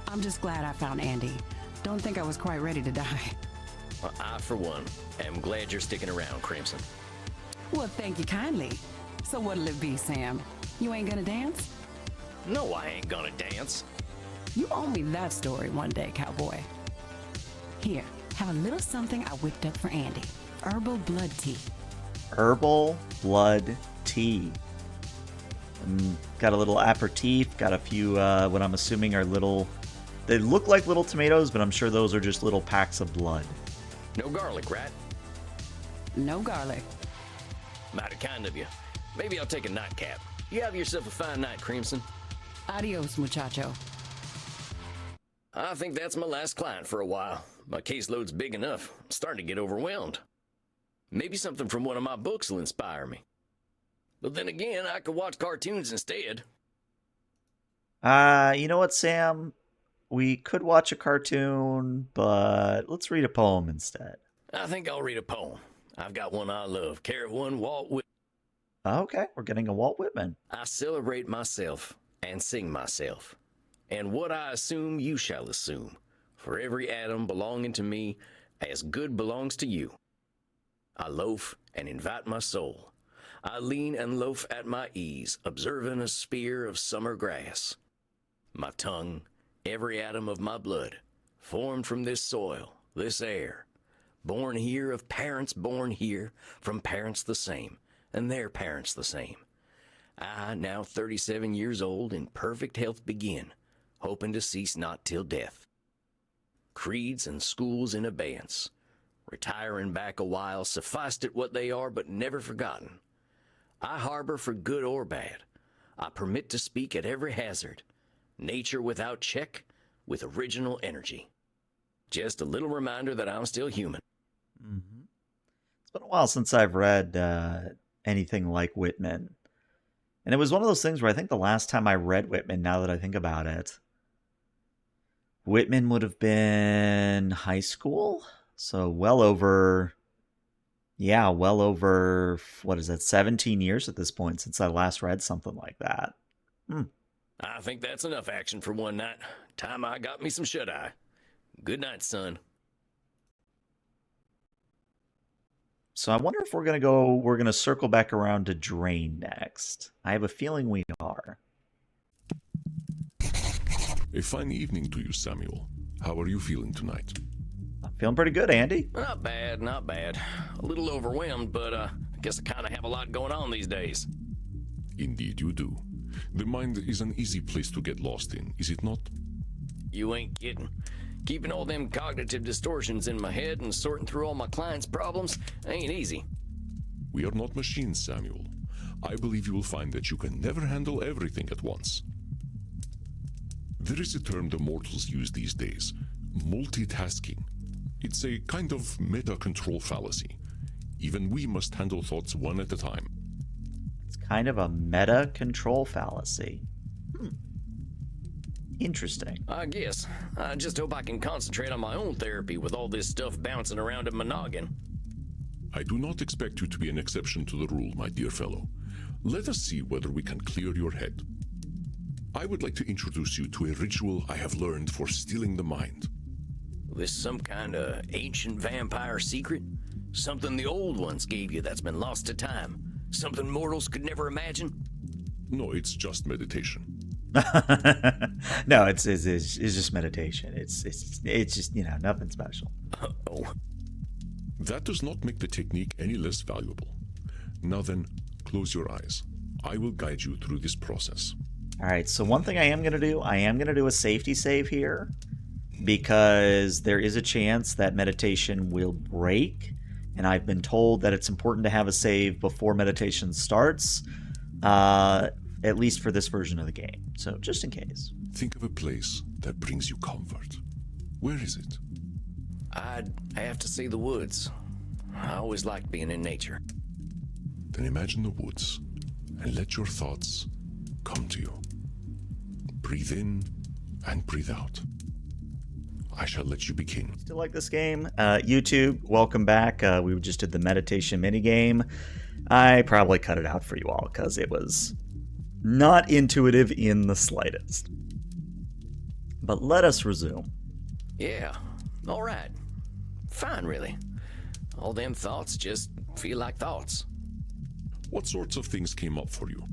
I'm just glad I found Andy. Don't think I was quite ready to die. Well, I, for one, am glad you're sticking around, Crimson. Well, thank you kindly. So what'll it be, Sam? You ain't gonna dance? No, I ain't gonna dance. You owe me that story one day, cowboy. Here, have a little something I whipped up for Andy. Herbal blood tea. Herbal blood tea. Got a little aperitif, got a few, what I'm assuming are little, they look like little tomatoes, but I'm sure those are just little packs of blood. No garlic, right? No garlic. Mighty kind of you. Maybe I'll take a nightcap. You have yourself a fine night, Crimson. Adios, muchacho. I think that's my last client for a while. My caseload's big enough. I'm starting to get overwhelmed. Maybe something from one of my books will inspire me. But then again, I could watch cartoons instead. You know what, Sam? We could watch a cartoon, but let's read a poem instead. I think I'll read a poem. I've got one I love. Carrot one, Walt Whitman. Okay, we're getting a Walt Whitman. I celebrate myself and sing myself. And what I assume you shall assume. For every atom belonging to me, as good belongs to you. I loaf and invite my soul. I lean and loaf at my ease, observing a spear of summer grass. My tongue, every atom of my blood, formed from this soil, this air, born here of parents born here, from parents the same, and their parents the same. I, now 37 years old, in perfect health begin, hoping to cease not till death. Creeds and schools in abeyance, retiring back a while, sufficed at what they are, but never forgotten. I harbor for good or bad. I permit to speak at every hazard. Nature without check, with original energy. Just a little reminder that I'm still human. Mm-hmm. It's been a while since I've read anything like Whitman. And it was one of those things where I think the last time I read Whitman, now that I think about it, Whitman would have been high school. So well over, what is that, 17 years at this point since I last read something like that. I think that's enough action for one night. Time I got me some shut-eye. Good night, son. So I wonder if we're going to circle back around to Drayne next. I have a feeling we are. A fine evening to you, Samuel. How are you feeling tonight? I'm feeling pretty good, Andy. Not bad, not bad. A little overwhelmed, but I guess I kind of have a lot going on these days. Indeed you do. The mind is an easy place to get lost in, is it not? You ain't kidding. Keeping all them cognitive distortions in my head and sorting through all my clients' problems ain't easy. We are not machines, Samuel. I believe you will find that you can never handle everything at once. There is a term the mortals use these days, multitasking. It's a kind of meta-control fallacy. Even we must handle thoughts one at a time. It's kind of a meta-control fallacy. Interesting. I guess. I just hope I can concentrate on my own therapy with all this stuff bouncing around in my noggin. I do not expect you to be an exception to the rule, my dear fellow. Let us see whether we can clear your head. I would like to introduce you to a ritual I have learned for stealing the mind. This some kind of ancient vampire secret? Something the old ones gave you that's been lost to time? Something mortals could never imagine? No, it's just meditation. No, it's just meditation. It's just, nothing special. Oh. That does not make the technique any less valuable. Now then, close your eyes. I will guide you through this process. All right, so one thing I am going to do a safety save here, because there is a chance that meditation will break, and I've been told that it's important to have a save before meditation starts, at least for this version of the game. So just in case. Think of a place that brings you comfort. Where is it? I'd have to say the woods. I always liked being in nature. Then imagine the woods and let your thoughts come to you. Breathe in and breathe out. I shall let you begin. Still like this game? YouTube, welcome back. We just did the meditation minigame. I probably cut it out for you all because it was not intuitive in the slightest. But let us resume. Yeah, all right. Fine, really. All them thoughts just feel like thoughts. What sorts of things came up for you?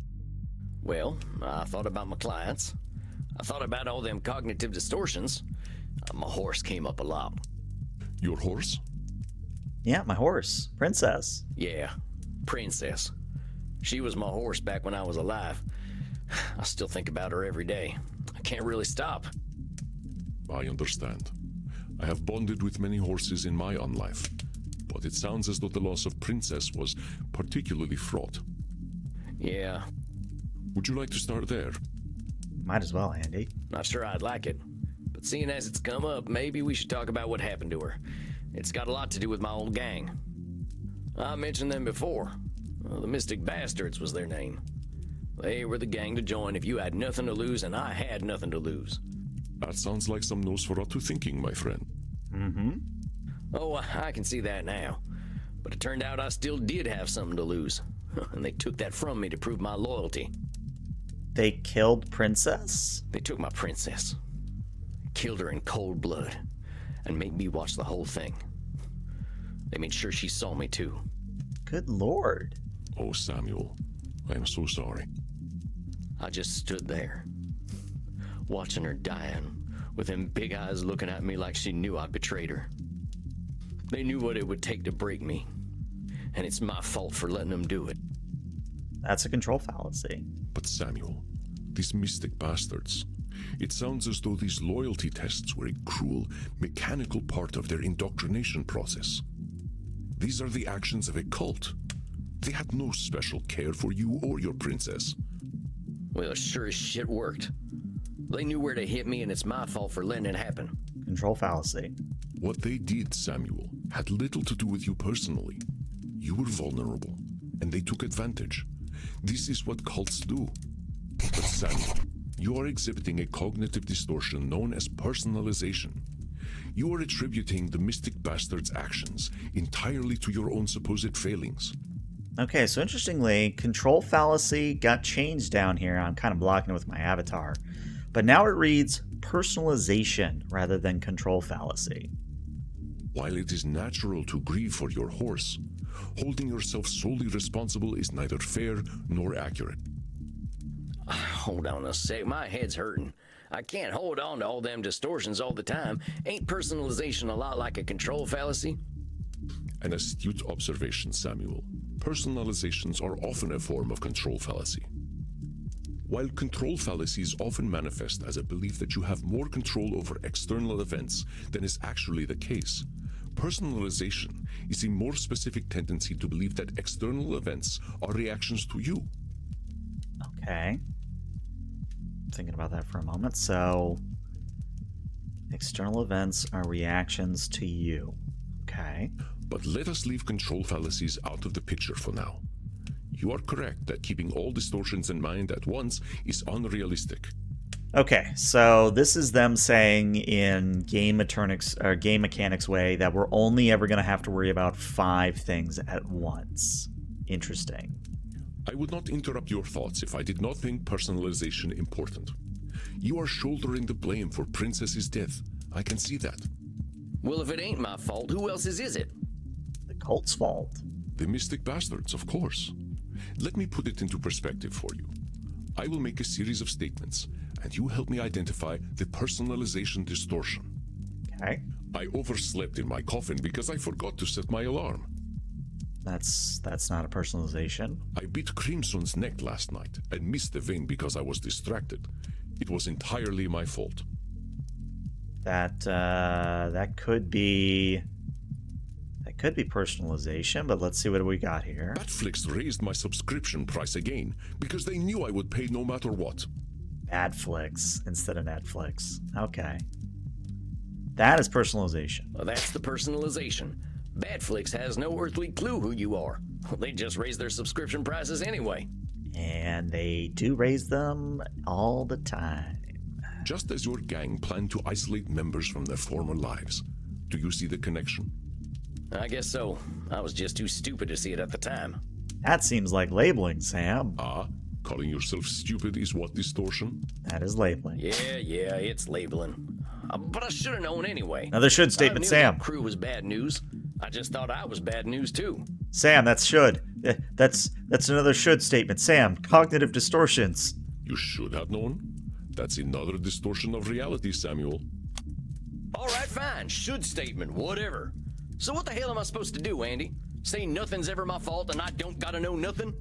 Well, I thought about my clients. I thought about all them cognitive distortions. My horse came up a lot. Your horse? Yeah, my horse. Princess. Yeah, Princess. She was my horse back when I was alive. I still think about her every day. I can't really stop. I understand. I have bonded with many horses in my own life, but it sounds as though the loss of Princess was particularly fraught. Yeah, Would you like to start there? Might as well, Andy. not sure I'd like it. But seeing as it's come up, maybe we should talk about what happened to her. It's got a lot to do with my old gang. I mentioned them before. The Mystic Bastards was their name. They were the gang to join if you had nothing to lose, and I had nothing to lose. That sounds like some Nosferatu thinking, my friend. Mm-hmm. Oh, I can see that now. But it turned out I still did have something to lose. And they took that from me to prove my loyalty. They killed Princess? They took my princess. Killed her in cold blood. And made me watch the whole thing. They made sure she saw me too. Good lord. Oh, Samuel, I am so sorry. I just stood there, watching her dying, with them big eyes looking at me like she knew I'd betrayed her. They knew what it would take to break me, and it's my fault for letting them do it. That's a control fallacy. But Samuel, these Mystic Bastards, it sounds as though these loyalty tests were a cruel, mechanical part of their indoctrination process. These are the actions of a cult. They had no special care for you or your princess. Well, sure as shit worked. They knew where to hit me, and it's my fault for letting it happen. Control fallacy. What they did, Samuel, had little to do with you personally. You were vulnerable, and they took advantage. This is what cults do. But Samuel, you are exhibiting a cognitive distortion known as personalization. You are attributing the Mystic Bastards' actions entirely to your own supposed failings. Okay, so interestingly, control fallacy got changed down here. I'm kind of blocking it with my avatar. But now it reads personalization rather than control fallacy. While it is natural to grieve for your horse, holding yourself solely responsible is neither fair nor accurate. Hold on a sec, my head's hurting. I can't hold on to all them distortions all the time. Ain't personalization a lot like a control fallacy? An astute observation, Samuel. Personalizations are often a form of control fallacy. While control fallacies often manifest as a belief that you have more control over external events than is actually the case, personalization is a more specific tendency to believe that external events are reactions to you. Okay. Thinking about that for a moment. So, external events are reactions to you. Okay. But let us leave control fallacies out of the picture for now. You are correct that keeping all distortions in mind at once is unrealistic. Okay, so this is them saying in game mechanics way that we're only ever going to have to worry about 5 things at once. Interesting. I would not interrupt your thoughts if I did not think personalization important. You are shouldering the blame for Princess's death. I can see that. Well, if it ain't my fault, who else's is it? The cult's fault. The Mystic Bastards, of course. Let me put it into perspective for you. I will make a series of statements, and you help me identify the personalization distortion. Okay. I overslept in my coffin because I forgot to set my alarm. That's not a personalization. I beat Crimson's neck last night and missed the vein because I was distracted. It was entirely my fault. That could be personalization, but let's see what we got here. Batflix raised my subscription price again because they knew I would pay no matter what. Badflix instead of Netflix. Okay. That is personalization. Well, that's the personalization. Badflix has no earthly clue who you are. They just raise their subscription prices anyway. And they do raise them all the time. Just as your gang planned to isolate members from their former lives. Do you see the connection? I guess so. I was just too stupid to see it at the time. That seems like labeling, Sam. Ah, calling yourself stupid is what distortion? That is labeling. Yeah, it's labeling. But I should have known anyway. Another should statement, I knew Sam. That crew was bad news. I just thought I was bad news too. Sam, that's should. That's another should statement. Sam, cognitive distortions. You should have known. That's another distortion of reality, Samuel. All right, fine. Should statement, whatever. So what the hell am I supposed to do, Andy? Say nothing's ever my fault and I don't gotta know nothing?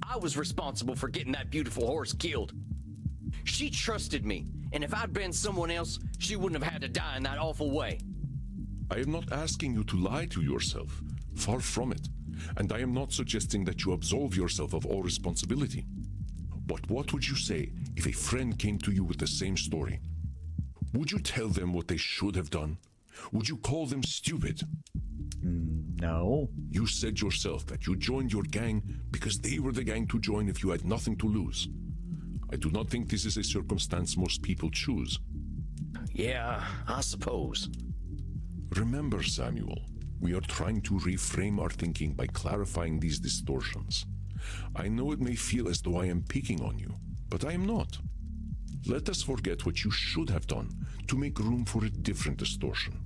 I was responsible for getting that beautiful horse killed. She trusted me, and if I'd been someone else, she wouldn't have had to die in that awful way. I am not asking you to lie to yourself. Far from it. And I am not suggesting that you absolve yourself of all responsibility. But what would you say if a friend came to you with the same story? Would you tell them what they should have done? Would you call them stupid? No. You said yourself that you joined your gang because they were the gang to join if you had nothing to lose. I do not think this is a circumstance most people choose. Yeah, I suppose. Remember, Samuel, we are trying to reframe our thinking by clarifying these distortions. I know it may feel as though I am picking on you, but I am not. Let us forget what you should have done to make room for a different distortion.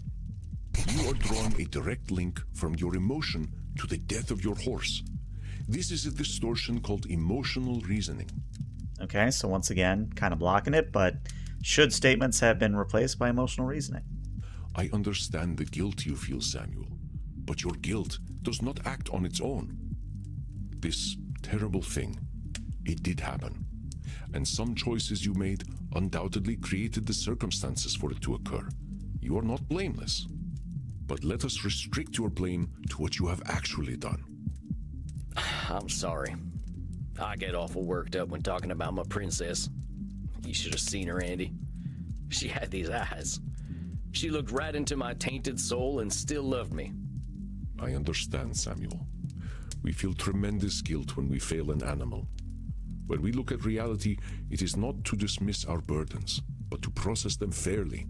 You are drawing a direct link from your emotion to the death of your horse. This is a distortion called emotional reasoning. Okay, so once again, kind of blocking it, but should statements have been replaced by emotional reasoning? I understand the guilt you feel, Samuel, but your guilt does not act on its own. This terrible thing, it did happen, and some choices you made undoubtedly created the circumstances for it to occur. You are not blameless, but let us restrict your blame to what you have actually done. I'm sorry. I get awful worked up when talking about my princess. You should have seen her, Andy. She had these eyes. She looked right into my tainted soul and still loved me. I understand, Samuel. We feel tremendous guilt when we fail an animal. When we look at reality, it is not to dismiss our burdens, but to process them fairly.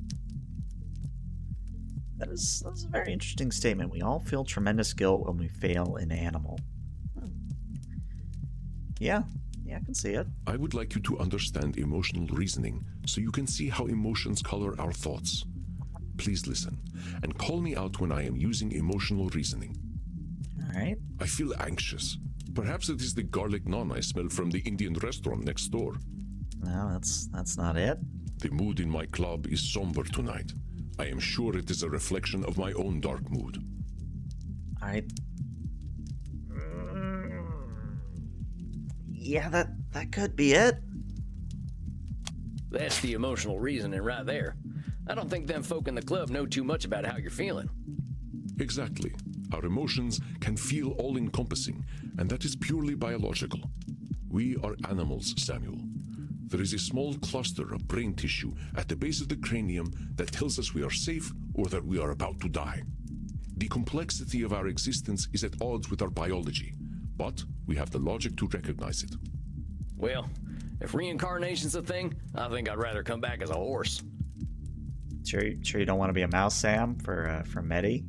That's a very interesting statement. We all feel tremendous guilt when we fail an animal. Yeah, I can see it. I would like you to understand emotional reasoning so you can see how emotions color our thoughts. Please listen, and call me out when I am using emotional reasoning. All right. I feel anxious. Perhaps it is the garlic naan I smell from the Indian restaurant next door. No, that's not it. The mood in my club is somber tonight. I am sure it is a reflection of my own dark mood. All right. Yeah, that could be it. That's the emotional reasoning right there. I don't think them folk in the club know too much about how you're feeling. Exactly. Our emotions can feel all-encompassing, and that is purely biological. We are animals, Samuel. There is a small cluster of brain tissue at the base of the cranium that tells us we are safe or that we are about to die. The complexity of our existence is at odds with our biology, but we have the logic to recognize it. Well, if reincarnation's a thing, I think I'd rather come back as a horse. Sure you don't want to be a mouse, Sam, for Meddy?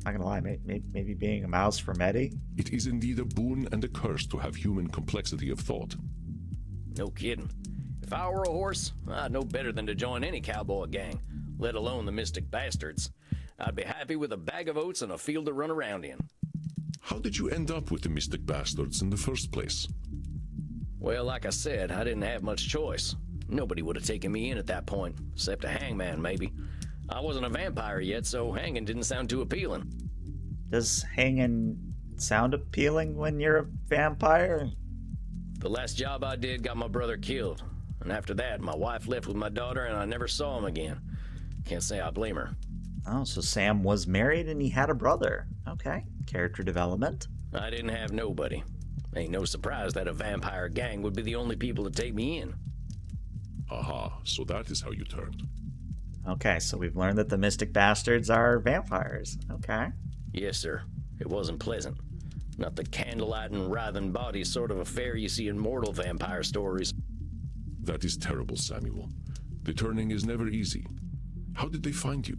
Not gonna lie, maybe being a mouse for Meddy? It is indeed a boon and a curse to have human complexity of thought. No kidding. If I were a horse, I'd know better than to join any cowboy gang, let alone the Mystic Bastards. I'd be happy with a bag of oats and a field to run around in. How did you end up with the Mystic Bastards in the first place? Well, like I said, I didn't have much choice. Nobody would have taken me in at that point, except a hangman, maybe. I wasn't a vampire yet, so hanging didn't sound too appealing. Does hanging sound appealing when you're a vampire? The last job I did got my brother killed, and after that, my wife left with my daughter and I never saw him again. Can't say I blame her. Oh, so Sam was married and he had a brother. Okay, character development. I didn't have nobody. Ain't no surprise that a vampire gang would be the only people to take me in. Aha, so that is how you turned. Okay, so we've learned that the Mystic Bastards are vampires. Okay. Yes, sir. It wasn't pleasant. Not the candlelight and writhing body sort of affair you see in mortal vampire stories. That is terrible, Samuel. The turning is never easy. How did they find you?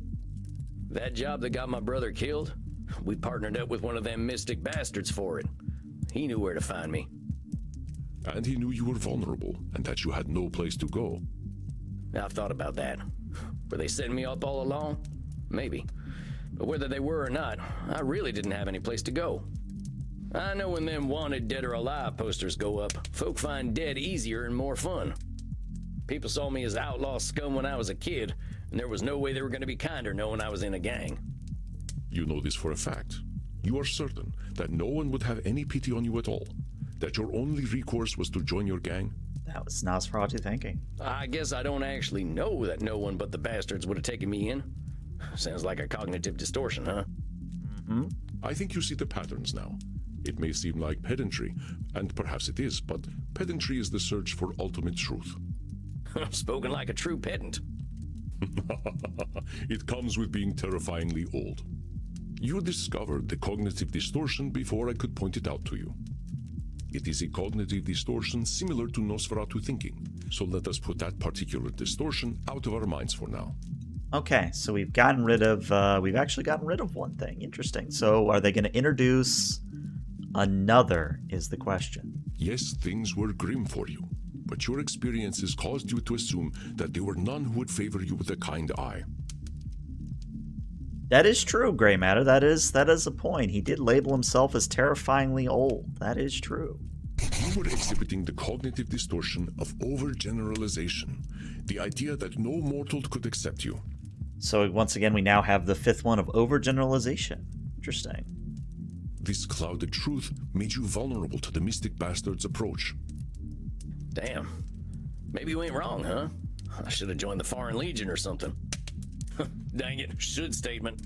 That job that got my brother killed, we partnered up with one of them Mystic Bastards for it. He knew where to find me. And he knew you were vulnerable and that you had no place to go. I've thought about that. Were they setting me up all along? Maybe. But whether they were or not, I really didn't have any place to go. I know when them wanted dead or alive posters go up, folk find dead easier and more fun. People saw me as outlaw scum when I was a kid, and there was no way they were going to be kinder knowing I was in a gang. You know this for a fact. You are certain that no one would have any pity on you at all, that your only recourse was to join your gang? That was Nosferatu thinking. I guess I don't actually know that no one but the bastards would have taken me in. Sounds like a cognitive distortion, huh? Mm-hmm. I think you see the patterns now. It may seem like pedantry, and perhaps it is, but pedantry is the search for ultimate truth. Spoken like a true pedant. It comes with being terrifyingly old. You discovered the cognitive distortion before I could point it out to you. It is a cognitive distortion similar to Nosferatu thinking, so let us put that particular distortion out of our minds for now. Okay, so we've actually gotten rid of one thing. Interesting. So are they going to introduce another, is the question. Yes, things were grim for you, but your experiences caused you to assume that there were none who would favor you with a kind eye. That is true, Grey Matter. That is a point. He did label himself as terrifyingly old. That is true. You were exhibiting the cognitive distortion of overgeneralization, the idea that no mortal could accept you. So once again, we now have the fifth one of overgeneralization. Interesting. This clouded truth made you vulnerable to the mystic bastard's approach. Damn. Maybe you ain't wrong, huh? I should have joined the Foreign Legion or something. Dang it, should statement.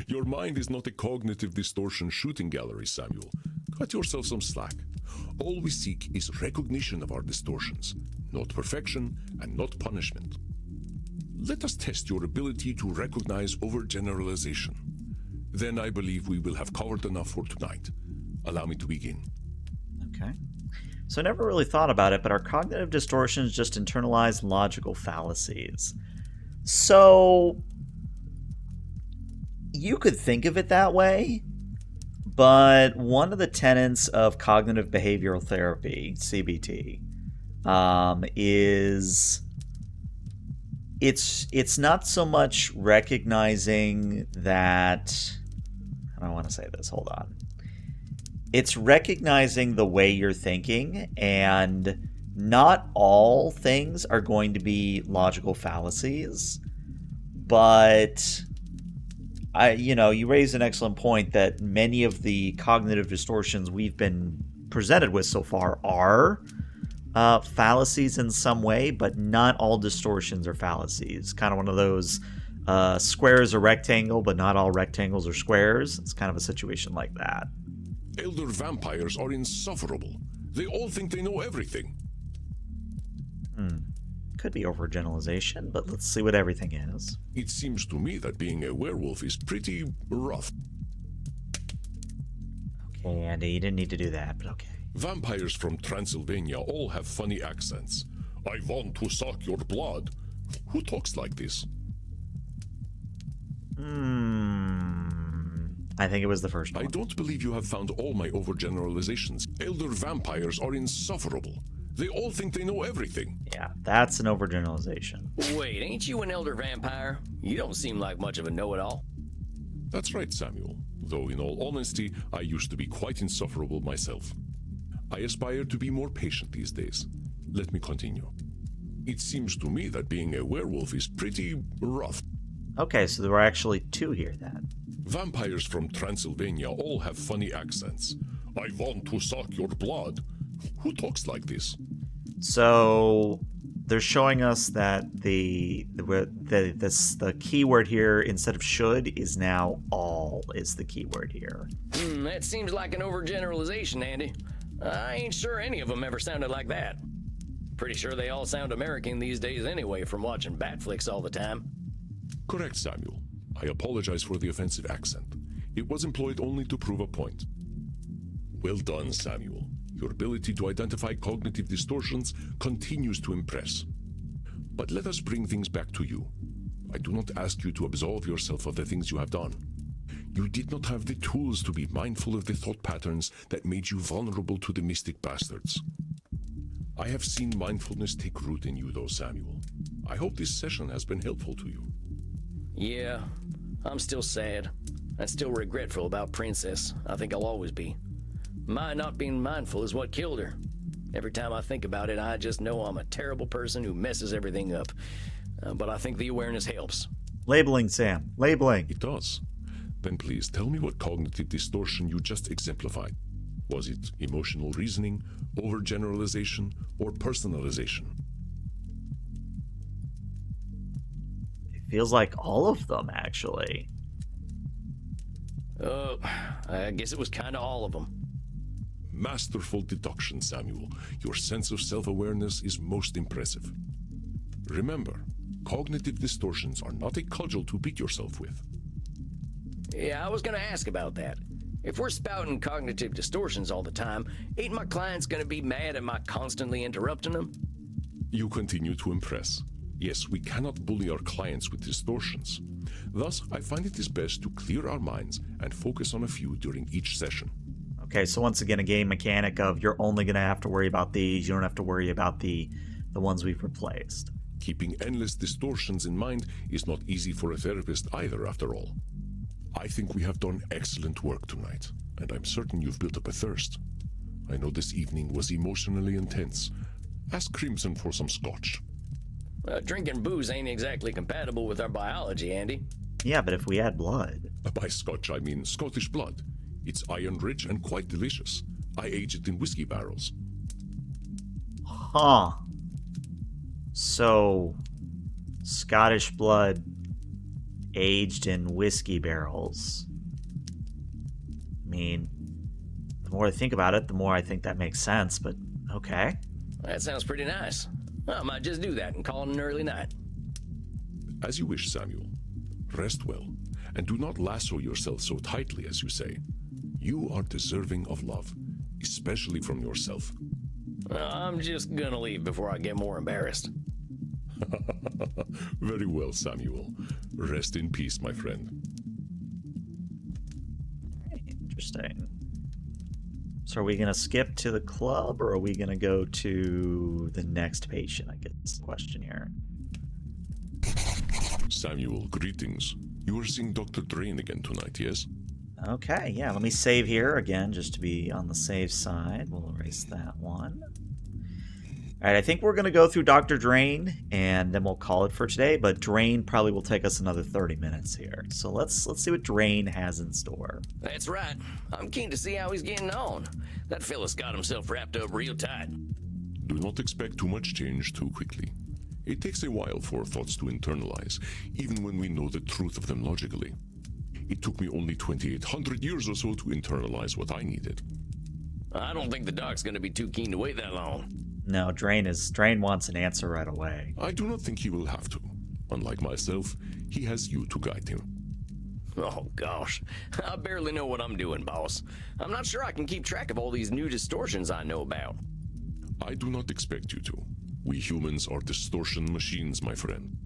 Your mind is not a cognitive distortion shooting gallery, Samuel. Cut yourself some slack. All we seek is recognition of our distortions, not perfection and not punishment. Let us test your ability to recognize overgeneralization. Then I believe we will have covered enough for tonight. Allow me to begin. Okay. So I never really thought about it, but our cognitive distortions just internalized logical fallacies. So you could think of it that way, but one of the tenets of cognitive behavioral therapy, CBT, is it's not so much recognizing that, I don't want to say this, hold on. It's recognizing the way you're thinking, and not all things are going to be logical fallacies, but you raise an excellent point that many of the cognitive distortions we've been presented with so far are fallacies in some way, but not all distortions are fallacies. Kind of one of those square is a rectangle, but not all rectangles are squares. It's kind of a situation like that. Elder vampires are insufferable. They all think they know everything. Could be overgeneralization, but let's see what everything is. It seems to me that being a werewolf is pretty rough. Okay, Andy, you didn't need to do that, but okay. Vampires from Transylvania all have funny accents. I want to suck your blood. Who talks like this? I think it was the first one. I don't believe you have found all my overgeneralizations. Elder vampires are insufferable. They all think they know everything. Yeah, that's an overgeneralization. Wait, ain't you an elder vampire? You don't seem like much of a know-it-all. That's right, Samuel. Though, in all honesty, I used to be quite insufferable myself. I aspire to be more patient these days. Let me continue. It seems to me that being a werewolf is pretty rough. Okay, so there were actually two here then. Vampires from Transylvania all have funny accents. I want to suck your blood. Who talks like this? So they're showing us that the keyword here instead of should is now all is the keyword here. That seems like an overgeneralization, Andy. I ain't sure any of them ever sounded like that. Pretty sure they all sound American these days anyway from watching bat flicks all the time. Correct, Samuel. I apologize for the offensive accent. It was employed only to prove a point. Well done, Samuel. Your ability to identify cognitive distortions continues to impress. But let us bring things back to you. I do not ask you to absolve yourself of the things you have done. You did not have the tools to be mindful of the thought patterns that made you vulnerable to the mystic bastards. I have seen mindfulness take root in you, though, Samuel. I hope this session has been helpful to you. Yeah, I'm still sad. I'm still regretful about Princess. I think I'll always be. My not being mindful is what killed her. Every time I think about it, I just know I'm a terrible person who messes everything up. But I think the awareness helps. Labeling, Sam. Labeling. It does. Then please tell me what cognitive distortion you just exemplified. Was it emotional reasoning, overgeneralization, or personalization? It feels like all of them, actually. I guess it was kind of all of them. Masterful deduction, Samuel. Your sense of self-awareness is most impressive. Remember, cognitive distortions are not a cudgel to beat yourself with. Yeah, I was gonna ask about that. If we're spouting cognitive distortions all the time, ain't my clients gonna be mad at my constantly interrupting them? You continue to impress. Yes, we cannot bully our clients with distortions. Thus, I find it is best to clear our minds and focus on a few during each session. Okay, so once again, a game mechanic of you're only going to have to worry about these. You don't have to worry about the ones we've replaced. Keeping endless distortions in mind is not easy for a therapist either, after all. I think we have done excellent work tonight, and I'm certain you've built up a thirst. I know this evening was emotionally intense. Ask Crimson for some scotch. Drinking booze ain't exactly compatible with our biology, Andy. Yeah, but if we add blood... By scotch, I mean Scottish blood. It's iron-rich and quite delicious. I age it in whiskey barrels. Huh. So, Scottish blood aged in whiskey barrels. I mean, the more I think about it, the more I think that makes sense, but okay. That sounds pretty nice. I might just do that and call it an early night. As you wish, Samuel. Rest well, and do not lasso yourself so tightly, as you say. You are deserving of love, especially from yourself. I'm just gonna leave before I get more embarrassed. Very well, Samuel. Rest in peace, my friend. Interesting. So are we going to skip to the club, or are we going to go to the next patient? I guess is the question here. Samuel, greetings. You are seeing Dr. Drayne again tonight, yes? Okay, yeah, let me save here again, just to be on the safe side. We'll erase that one. All right, I think we're going to go through Dr. Drayne, and then we'll call it for today, but Drayne probably will take us another 30 minutes here. So let's see what Drayne has in store. That's right. I'm keen to see how he's getting on. That fella's got himself wrapped up real tight. Do not expect too much change too quickly. It takes a while for thoughts to internalize, even when we know the truth of them logically. It took me only 2,800 years or so to internalize what I needed. I don't think the doc's gonna be too keen to wait that long. No, Drayne wants an answer right away. I do not think he will have to. Unlike myself, he has you to guide him. Oh, gosh. I barely know what I'm doing, boss. I'm not sure I can keep track of all these new distortions I know about. I do not expect you to. We humans are distortion machines, my friend.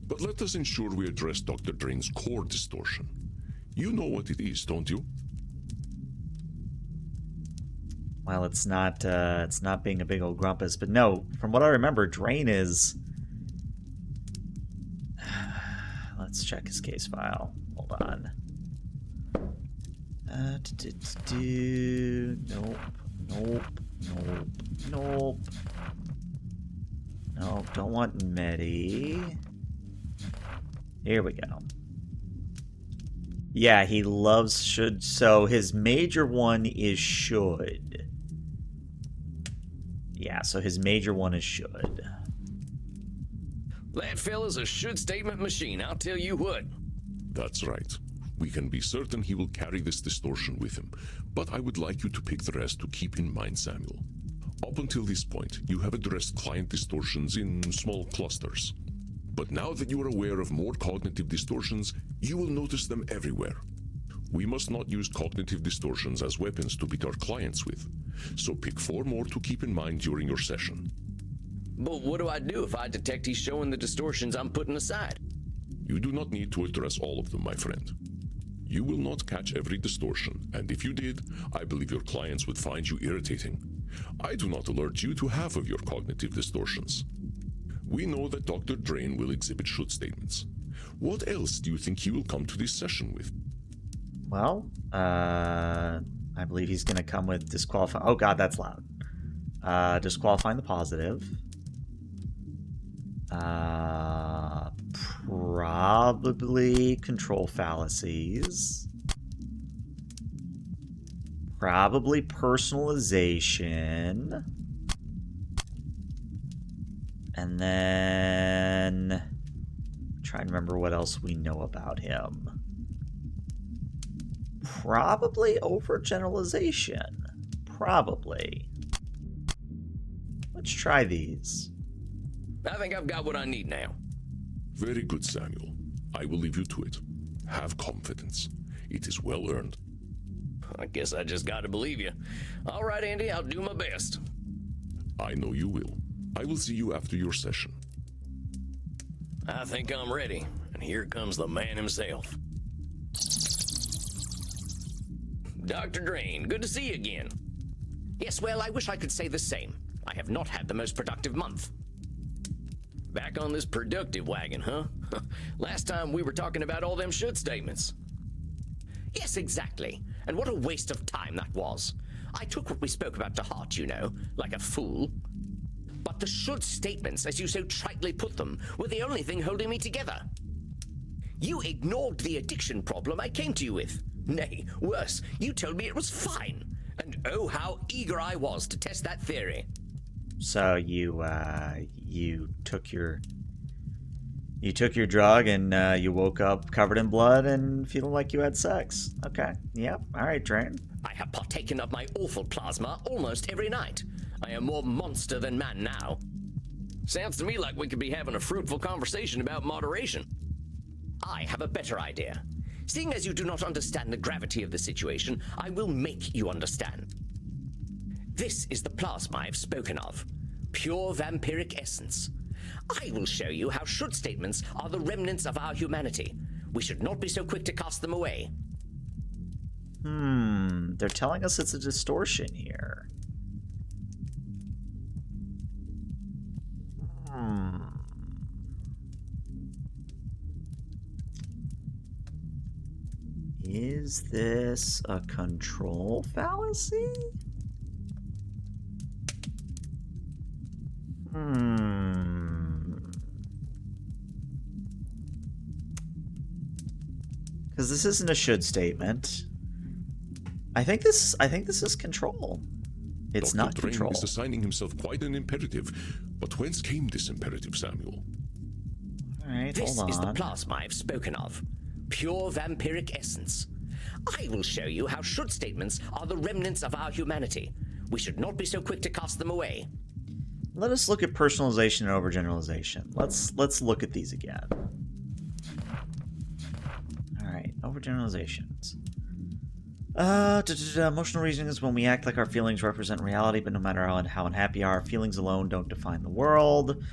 But let us ensure we address Dr. Drayne's core distortion. You know what it is, don't you? Well, it's not being a big old grumpus, but no, from what I remember, Drayne is... Let's check his case file. Hold on. Nope. Nope, don't want Meddy. Here we go. Yeah, he loves should, so his major one is should. Yeah, so his major one is should. That fella's a should statement machine, I'll tell you what. That's right. We can be certain he will carry this distortion with him, but I would like you to pick the rest to keep in mind, Samuel. Up until this point, you have addressed client distortions in small clusters. But now that you are aware of more cognitive distortions, you will notice them everywhere. We must not use cognitive distortions as weapons to beat our clients with, so pick 4 more to keep in mind during your session. But what do I do if I detect he's showing the distortions I'm putting aside? You do not need to address all of them, my friend. You will not catch every distortion, and if you did, I believe your clients would find you irritating. I do not alert you to half of your cognitive distortions. We know that Dr. Drayne will exhibit should statements. What else do you think he will come to this session with? Well, I believe he's going to come with disqualify. Oh god, that's loud. Disqualifying the positive. Probably control fallacies. Probably personalization. And then... try and remember what else we know about him. Probably overgeneralization. Probably. Let's try these. I think I've got what I need now. Very good, Samuel. I will leave you to it. Have confidence. It is well earned. I guess I just gotta believe you. All right, Andy, I'll do my best. I know you will. I will see you after your session. I think I'm ready, and here comes the man himself. Dr. Drayne, good to see you again. Yes, well, I wish I could say the same. I have not had the most productive month. Back on this productive wagon, huh? Last time we were talking about all them should statements. Yes, exactly. And what a waste of time that was. I took what we spoke about to heart, you know, like a fool. But the should statements, as you so tritely put them, were the only thing holding me together. You ignored the addiction problem I came to you with. Nay, worse, you told me it was fine. And oh, how eager I was to test that theory. So you took your drug and you woke up covered in blood and feeling like you had sex. Okay. Yep. All right, Drayne. I have partaken of my awful plasma almost every night. I am more monster than man now. Sounds to me like we could be having a fruitful conversation about moderation. I have a better idea. Seeing as you do not understand the gravity of the situation, I will make you understand. This is the plasma I've spoken of. Pure vampiric essence. I will show you how should statements are the remnants of our humanity. We should not be so quick to cast them away. They're telling us it's a distortion here. Is this a control fallacy? Because this isn't a should statement. I think this is control. It's Dr. not Drayne control. is assigning himself quite an imperative. But whence came this imperative, Samuel? Alright, This hold is the on. plasma I've spoken of. Pure vampiric essence. I will show you how should statements are the remnants of our humanity. We should not be so quick to cast them away. Let us look at personalization and overgeneralization. Let's look at these again. Alright, overgeneralizations. Emotional reasoning is when we act like our feelings represent reality, but no matter how unhappy our feelings alone don't define the world.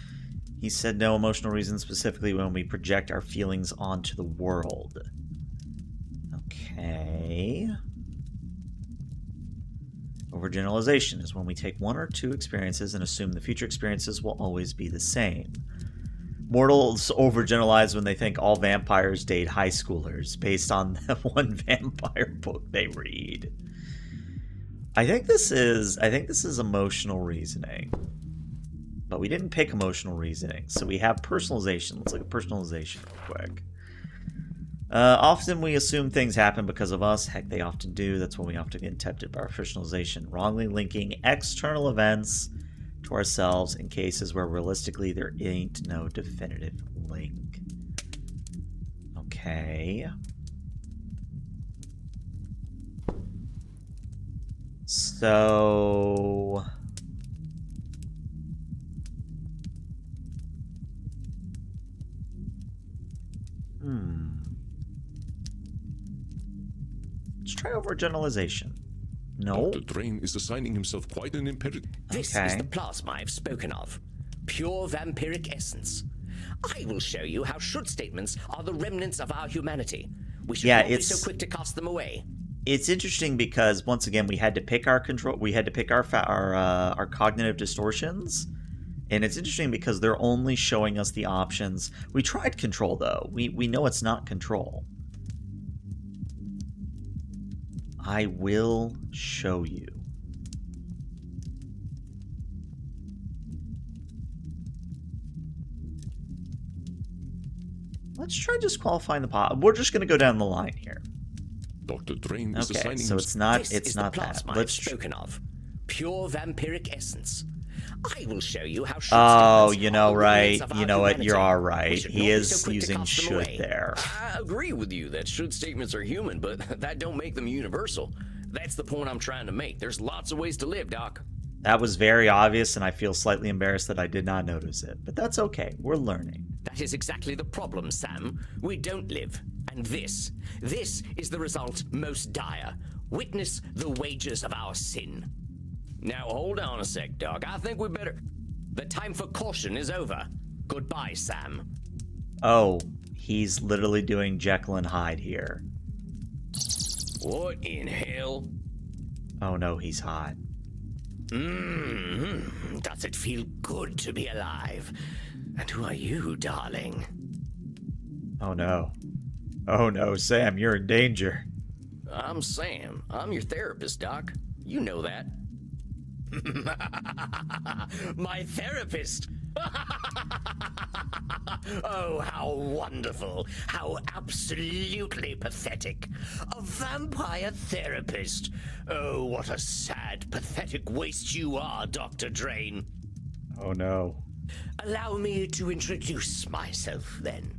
He said no emotional reason specifically when we project our feelings onto the world. Okay. Overgeneralization is when we take one or two experiences and assume the future experiences will always be the same. Mortals overgeneralize when they think all vampires date high schoolers based on the one vampire book they read. I think this is emotional reasoning. But we didn't pick emotional reasoning, so we have personalization. Let's look at personalization real quick. Often we assume things happen because of us. Heck, they often do. That's when we often get tempted by our personalization, wrongly linking external events to ourselves in cases where realistically there ain't no definitive link. Okay. So... Let's try overgeneralization. No. Dr. Drayne is assigning himself quite an imperative. This is the plasma I've spoken of. Pure vampiric essence. I will show you how should statements are the remnants of our humanity. We should not be so quick to cast them away. It's interesting because once again we had to pick our control. We had to pick our cognitive distortions, and it's interesting because they're only showing us the options. We tried control though. We know it's not control. I will show you. Let's try disqualifying the pot. We're just going to go down the line here. Dr. Drayne is Okay, assigning so him- it's not This it's is not the that. plasma I've Let's spoken of. Pure vampiric essence. I will show you how. Oh, shoot you know, are the right. limits of You our know what? You're humanity. all We right. should He not be is so quick to using toss them should away. there. I agree with you that should statements are human, but that don't make them universal. That's the point I'm trying to make. There's lots of ways to live, Doc. That was very obvious, and I feel slightly embarrassed that I did not notice it. But that's okay. We're learning. That is exactly the problem, Sam. We don't live. And this is the result most dire. Witness the wages of our sin. Now hold on a sec, Doc. I think we better... The time for caution is over. Goodbye, Sam. Oh, he's literally doing Jekyll and Hyde here. What in hell? Oh no, he's hot. Does it feel good to be alive? And who are you, darling? Oh no. Oh no, Sam, you're in danger. I'm Sam. I'm your therapist, Doc. You know that. My therapist! Oh, how wonderful. How absolutely pathetic. A vampire therapist. Oh, what a sad, pathetic waste you are, Dr. Drayne. Oh no. Allow me to introduce myself, then.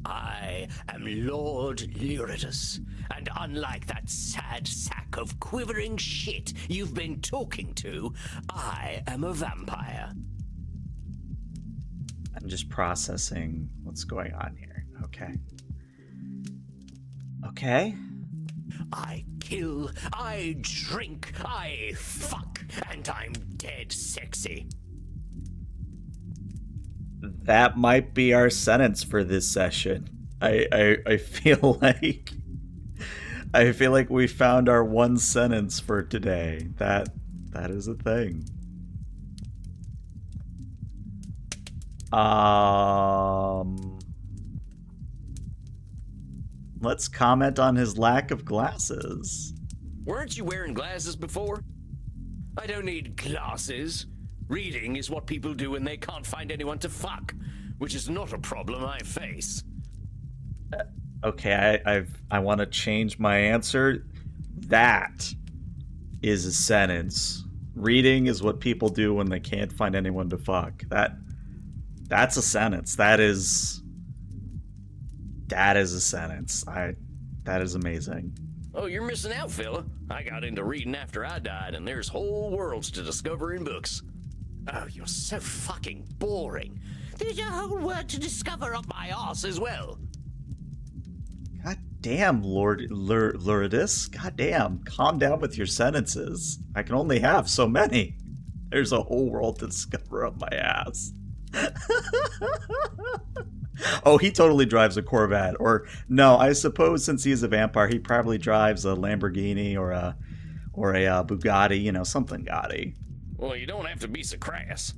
I am Lord Lyridus, and unlike that sad sack of quivering shit you've been talking to, I am a vampire. I'm just processing what's going on here. Okay. Okay. I kill, I drink, I fuck, and I'm dead sexy. That might be our sentence for this session. I feel like we found our one sentence for today. That is a thing. Let's comment on his lack of glasses. Weren't you wearing glasses before? I don't need glasses. Reading is what people do when they can't find anyone to fuck, which is not a problem I face. Okay, I want to change my answer. That is a sentence. Reading is what people do when they can't find anyone to fuck. That's a sentence. That is a sentence. That is amazing. Oh, you're missing out, fella. I got into reading after I died, and there's whole worlds to discover in books. Oh, you're so fucking boring. There's a whole world to discover up my arse as well. God damn, Lord Lyridus. God damn. Calm down with your sentences. I can only have so many. There's a whole world to discover up my ass. Oh, he totally drives a Corvette. Or, no, I suppose since he's a vampire, he probably drives a Lamborghini or a Bugatti, you know, something Gotti. Well, you don't have to be so crass.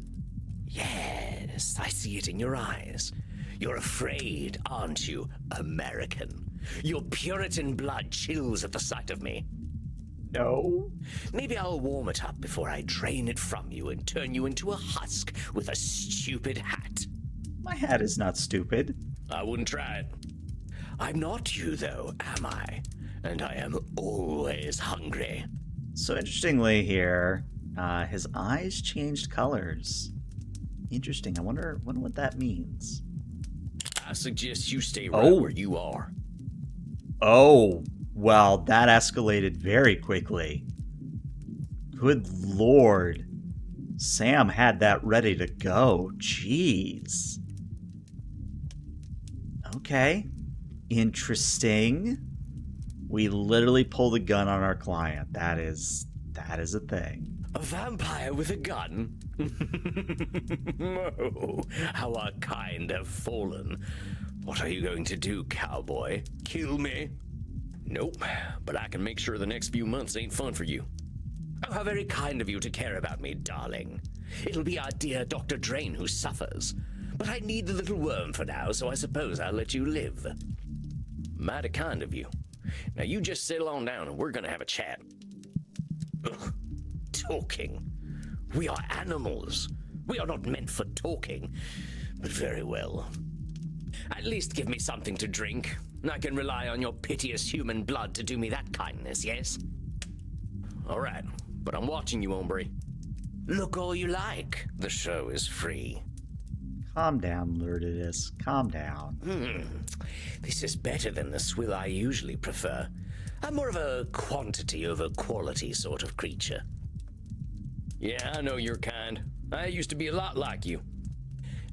Yes, I see it in your eyes. You're afraid, aren't you, American? Your Puritan blood chills at the sight of me. No. Maybe I'll warm it up before I drain it from you and turn you into a husk with a stupid hat. My hat is not stupid. I wouldn't try it. I'm not you, though, am I? And I am always hungry. So interestingly here, his eyes changed colors. Interesting. I wonder what that means. I suggest you stay right where you are. Oh, well, that escalated very quickly. Good lord. Sam had that ready to go. Jeez. Okay. Interesting. We literally pulled a gun on our client. That is a thing. A vampire with a gun? Oh, how our kind have fallen. What are you going to do, cowboy? Kill me? Nope, but I can make sure the next few months ain't fun for you. Oh, how very kind of you to care about me, darling. It'll be our dear Dr. Drayne who suffers. But I need the little worm for now, so I suppose I'll let you live. Mighty kind of you. Now you just settle on down and we're gonna have a chat. Ugh, talking. We are animals. We are not meant for talking. But very well. At least give me something to drink. I can rely on your piteous human blood to do me that kindness, yes? All right, but I'm watching you, hombre. Look all you like. The show is free. Calm down, Lourdes. Calm down. This is better than the swill I usually prefer. I'm more of a quantity over quality sort of creature. Yeah, I know your kind. I used to be a lot like you.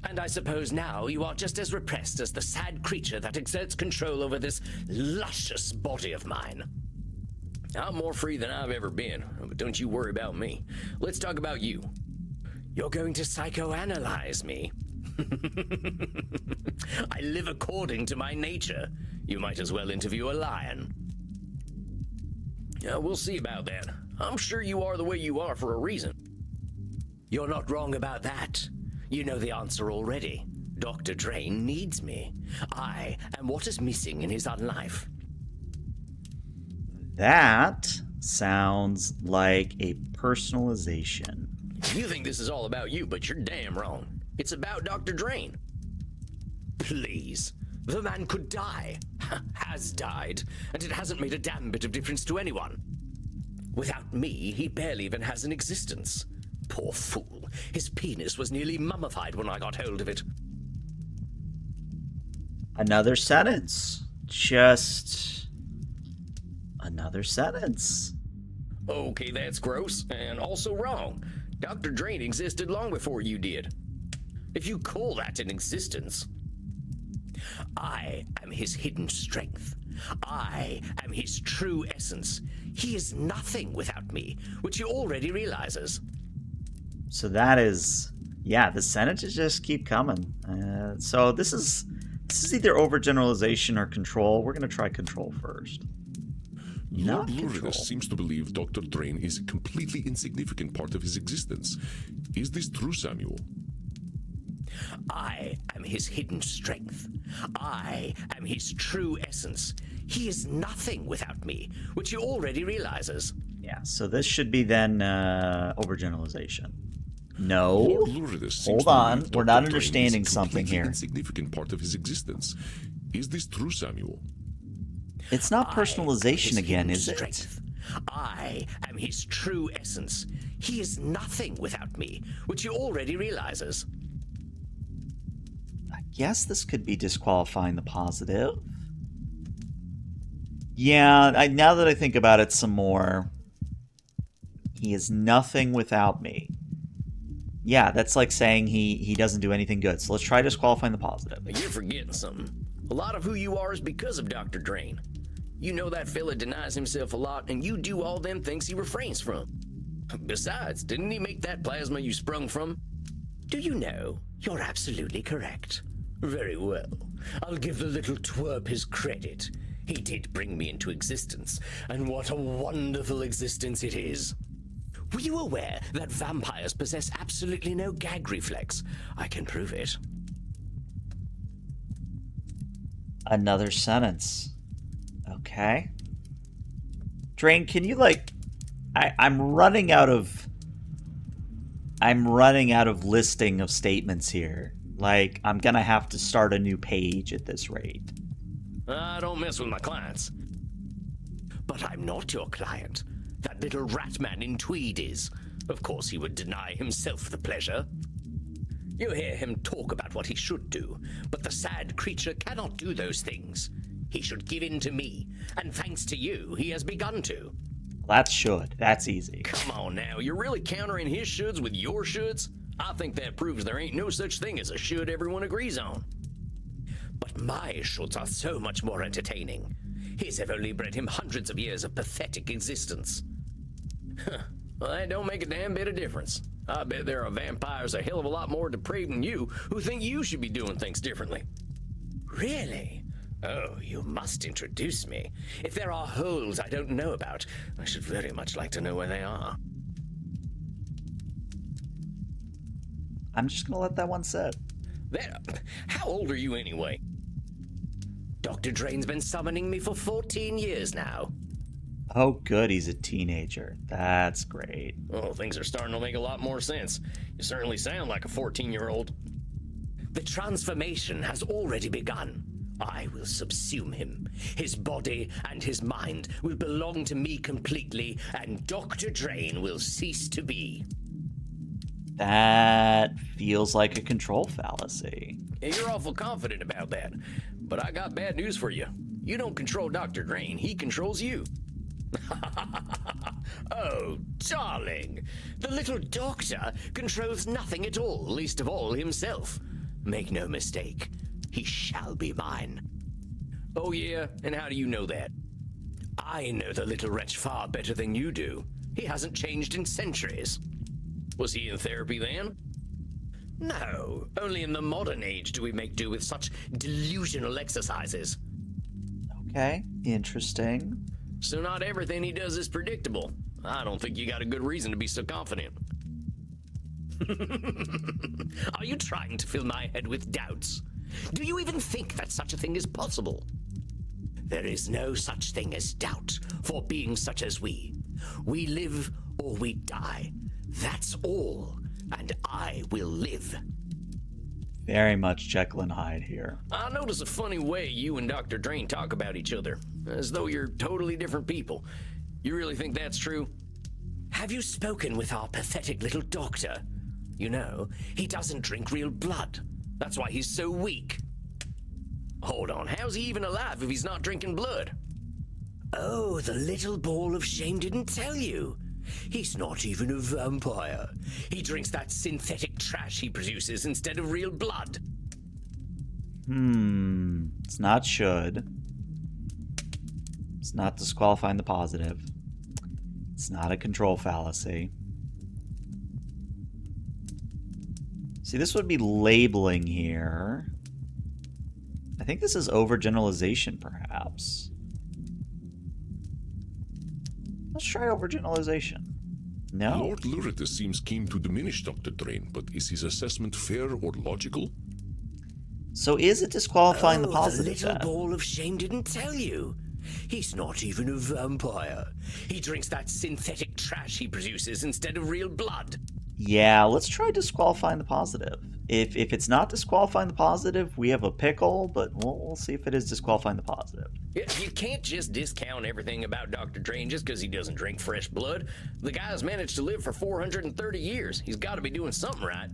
And I suppose now you are just as repressed as the sad creature that exerts control over this luscious body of mine. I'm more free than I've ever been, but don't you worry about me. Let's talk about you. You're going to psychoanalyze me. I live according to my nature. You might as well interview a lion. Yeah, we'll see about that. I'm sure you are the way you are for a reason. You're not wrong about that. You know the answer already. Dr. Drayne needs me. I am what is missing in his unlife. That sounds like a personalization. You think this is all about you, but you're damn wrong. It's about Dr. Drayne. Please. The man could die. Has died. And it hasn't made a damn bit of difference to anyone. Without me, he barely even has an existence. Poor fool. His penis was nearly mummified when I got hold of it. Another sentence. Just another sentence. Okay, that's gross, and also wrong. Dr. Drayne existed long before you did. If you call that an existence. I am his hidden strength. I am his true essence. He is nothing without me, which he already realizes. So that is, yeah, the sentences just keep coming. So this is either overgeneralization or control. We're going to try control first. Lord Lourdes seems to believe Dr. Drayne is a completely insignificant part of his existence. Is this true, Samuel? I am his hidden strength. I am his true essence. He is nothing without me, which he already realizes. Yeah, so this should be then overgeneralization. No. Lord Lourdes seems Hold to on. believe We're Dr. not Drayne understanding is a something completely here. Insignificant part of his existence. Is this true, Samuel? It's not personalization again, is it? I am his true essence. He is nothing without me, which he already realizes. I guess this could be disqualifying the positive. Yeah, now that I think about it some more, he is nothing without me. Yeah, that's like saying he doesn't do anything good. So let's try disqualifying the positive. You're forgetting something. A lot of who you are is because of Dr. Drayne. You know that fella denies himself a lot, and you do all them things he refrains from. Besides, didn't he make that plasma you sprung from? Do you know? You're absolutely correct. Very well. I'll give the little twerp his credit. He did bring me into existence, and what a wonderful existence it is. Were you aware that vampires possess absolutely no gag reflex? I can prove it. Another sentence. Okay. Drayne, can you I'm running out of listing of statements here. Like, I'm gonna have to start a new page at this rate. I don't mess with my clients. But I'm not your client. That little rat man in tweed is. Of course he would deny himself the pleasure. You hear him talk about what he should do, but the sad creature cannot do those things. He should give in to me, and thanks to you, he has begun to. That should. That's easy. Come on now, you're really countering his shoulds with your shoulds? I think that proves there ain't no such thing as a should everyone agrees on. But my shoulds are so much more entertaining. His have only bred him hundreds of years of pathetic existence. Well, that don't make a damn bit of difference. I bet there are vampires a hell of a lot more depraved than you who think you should be doing things differently. Really? Oh, you must introduce me. If there are holes I don't know about, I should very much like to know where they are. I'm just gonna let that one sit. How old are you anyway? Dr. Drayne's been summoning me for 14 years now. Oh, good, he's a teenager. That's great. Oh, things are starting to make a lot more sense. You certainly sound like a 14-year-old. The transformation has already begun. I will subsume him. His body and his mind will belong to me completely, and Dr. Drayne will cease to be. That feels like a control fallacy. You're awful confident about that, but I got bad news for you. You don't control Dr. Drayne, he controls you. Oh, darling, the little doctor controls nothing at all, least of all himself. Make no mistake, he shall be mine. Oh yeah, and how do you know that? I know the little wretch far better than you do. He hasn't changed in centuries. Was he in therapy then? No, only in the modern age do we make do with such delusional exercises. Okay, interesting. So not everything he does is predictable. I don't think you got a good reason to be so confident. Are you trying to fill my head with doubts? Do you even think that such a thing is possible? There is no such thing as doubt for beings such as we. We live or we die. That's all. And I will live. Very much Jekyll and Hyde here. I notice a funny way you and Dr. Drayne talk about each other, as though you're totally different people. You really think that's true? Have you spoken with our pathetic little doctor? You know, he doesn't drink real blood. That's why he's so weak. Hold on, how's he even alive if he's not drinking blood? Oh, the little ball of shame didn't tell you. He's not even a vampire. He drinks that synthetic trash he produces instead of real blood. It's not should. It's not disqualifying the positive. It's not a control fallacy. See, this would be labeling here. I think this is overgeneralization, perhaps. Let's try overgeneralization. No. Lord Luritus seems keen to diminish Dr. Drayne, but is his assessment fair or logical? So is it disqualifying the The positive little then? ball of shame didn't tell you. He's not even a vampire. He drinks that synthetic trash he produces instead of real blood. Yeah, let's try disqualifying the positive. If it's not disqualifying the positive, we have a pickle, but we'll see if it is disqualifying the positive. You can't just discount everything about Dr. Drayne just because he doesn't drink fresh blood. The guy's managed to live for 430 years. He's got to be doing something right.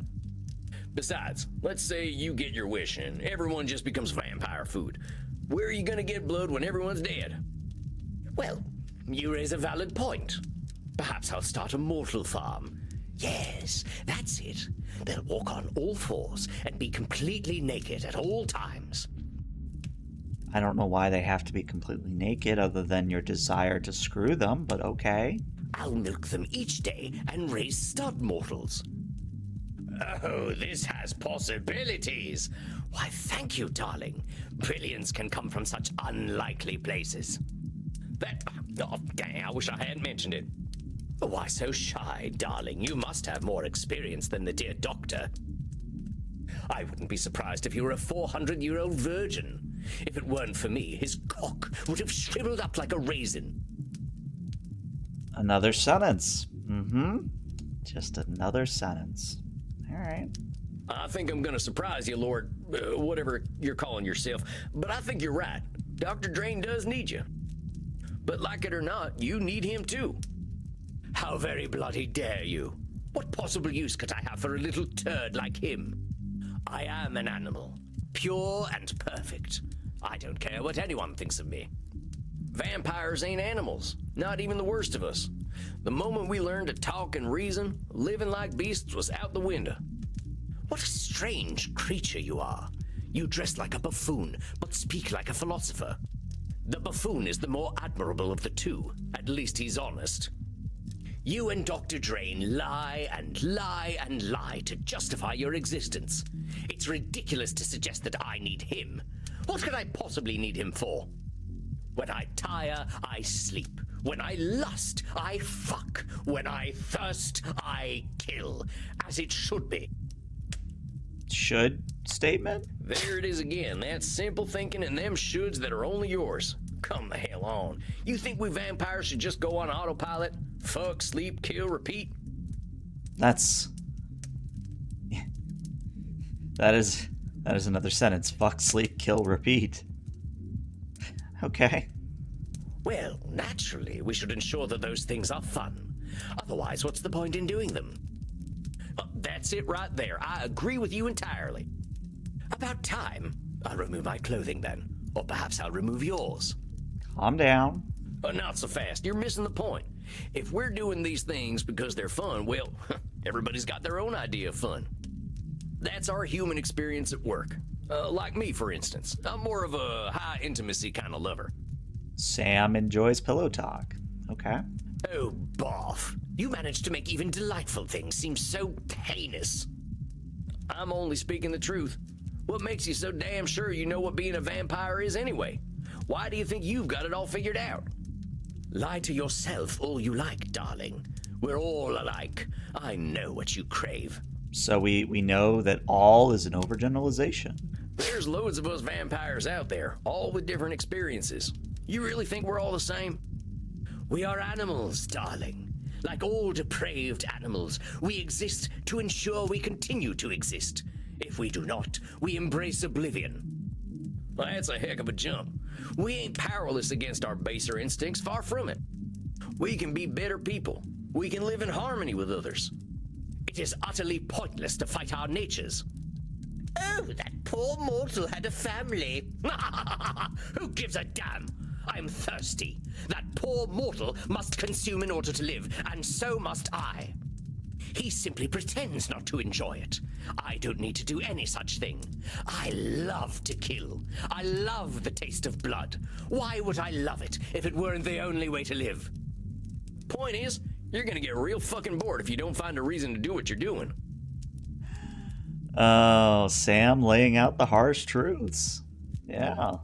Besides, let's say you get your wish and everyone just becomes vampire food. Where are you going to get blood when everyone's dead? Well, you raise a valid point. Perhaps I'll start a mortal farm. Yes, that's it. They'll walk on all fours and be completely naked at all times. I don't know why they have to be completely naked other than your desire to screw them, but okay. I'll milk them each day and raise stud mortals. Oh, this has possibilities. Why, thank you, darling. Brilliance can come from such unlikely places. Oh, dang, I wish I hadn't mentioned it. Why so shy, darling? You must have more experience than the dear doctor. I wouldn't be surprised if you were a 400-year-old virgin. If it weren't for me, his cock would have shriveled up like a raisin. Another sentence. Just another sentence. All right. I think I'm gonna surprise you, Lord, whatever you're calling yourself, but I think you're right. Dr. Drayne does need you. But like it or not, you need him too. How very bloody dare you? What possible use could I have for a little turd like him? I am an animal, pure and perfect. I don't care what anyone thinks of me. Vampires ain't animals, not even the worst of us. The moment we learned to talk and reason, living like beasts was out the window. What a strange creature you are. You dress like a buffoon, but speak like a philosopher. The buffoon is the more admirable of the two. At least he's honest. You and Dr. Drayne lie and lie and lie to justify your existence. It's ridiculous to suggest that I need him. What could I possibly need him for? When I tire, I sleep. When I lust, I fuck. When I thirst, I kill. As it should be. Should statement? There it is again, that simple thinking and them shoulds that are only yours. Come the hell on. You think we vampires should just go on autopilot? Fuck, sleep, kill, repeat? That is That is another sentence. Fuck, sleep, kill, repeat. Okay. Well, naturally, we should ensure that those things are fun. Otherwise, what's the point in doing them? That's it right there. I agree with you entirely. About time. I'll remove my clothing then. Or perhaps I'll remove yours. Calm down. Not so fast. You're missing the point. If we're doing these things because they're fun, well, everybody's got their own idea of fun. That's our human experience at work. Like me, for instance. I'm more of a high intimacy kind of lover. Sam enjoys pillow talk. Okay. Oh, boff. You managed to make even delightful things seem so heinous. I'm only speaking the truth. What makes you so damn sure you know what being a vampire is anyway? Why do you think you've got it all figured out? Lie to yourself all you like, darling. We're all alike. I know what you crave. So we know that all is an overgeneralization. There's loads of us vampires out there, all with different experiences. You really think we're all the same? We are animals, darling. Like all depraved animals, we exist to ensure we continue to exist. If we do not, we embrace oblivion. Well, that's a heck of a jump. We ain't powerless against our baser instincts, far from it. We can be better people. We can live in harmony with others. It is utterly pointless to fight our natures. Oh, that poor mortal had a family. Who gives a damn? I'm thirsty. That poor mortal must consume in order to live, and so must I. He simply pretends not to enjoy it. I don't need to do any such thing. I love to kill. I love the taste of blood. Why would I love it if it weren't the only way to live? Point is, you're gonna get real fucking bored if you don't find a reason to do what you're doing. Oh, Sam laying out the harsh truths. Yeah.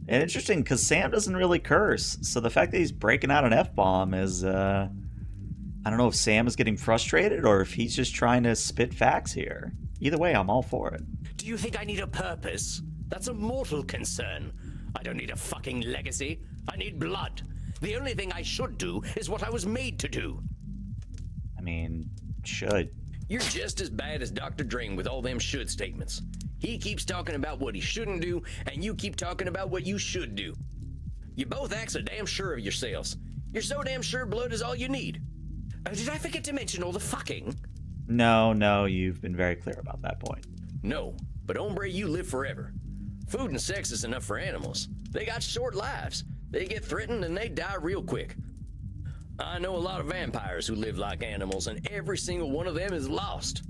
And interesting, because Sam doesn't really curse. So the fact that he's breaking out an F-bomb is, I don't know if Sam is getting frustrated or if he's just trying to spit facts here. Either way, I'm all for it. Do you think I need a purpose? That's a mortal concern. I don't need a fucking legacy. I need blood. The only thing I should do is what I was made to do. I mean, should. You're just as bad as Dr. Drayne with all them should statements. He keeps talking about what he shouldn't do, and you keep talking about what you should do. You both act so damn sure of yourselves. You're so damn sure blood is all you need. Oh, did I forget to mention all the fucking? No, you've been very clear about that point. No, but hombre, you live forever. Food and sex is enough for animals. They got short lives. They get threatened and they die real quick. I know a lot of vampires who live like animals, and every single one of them is lost.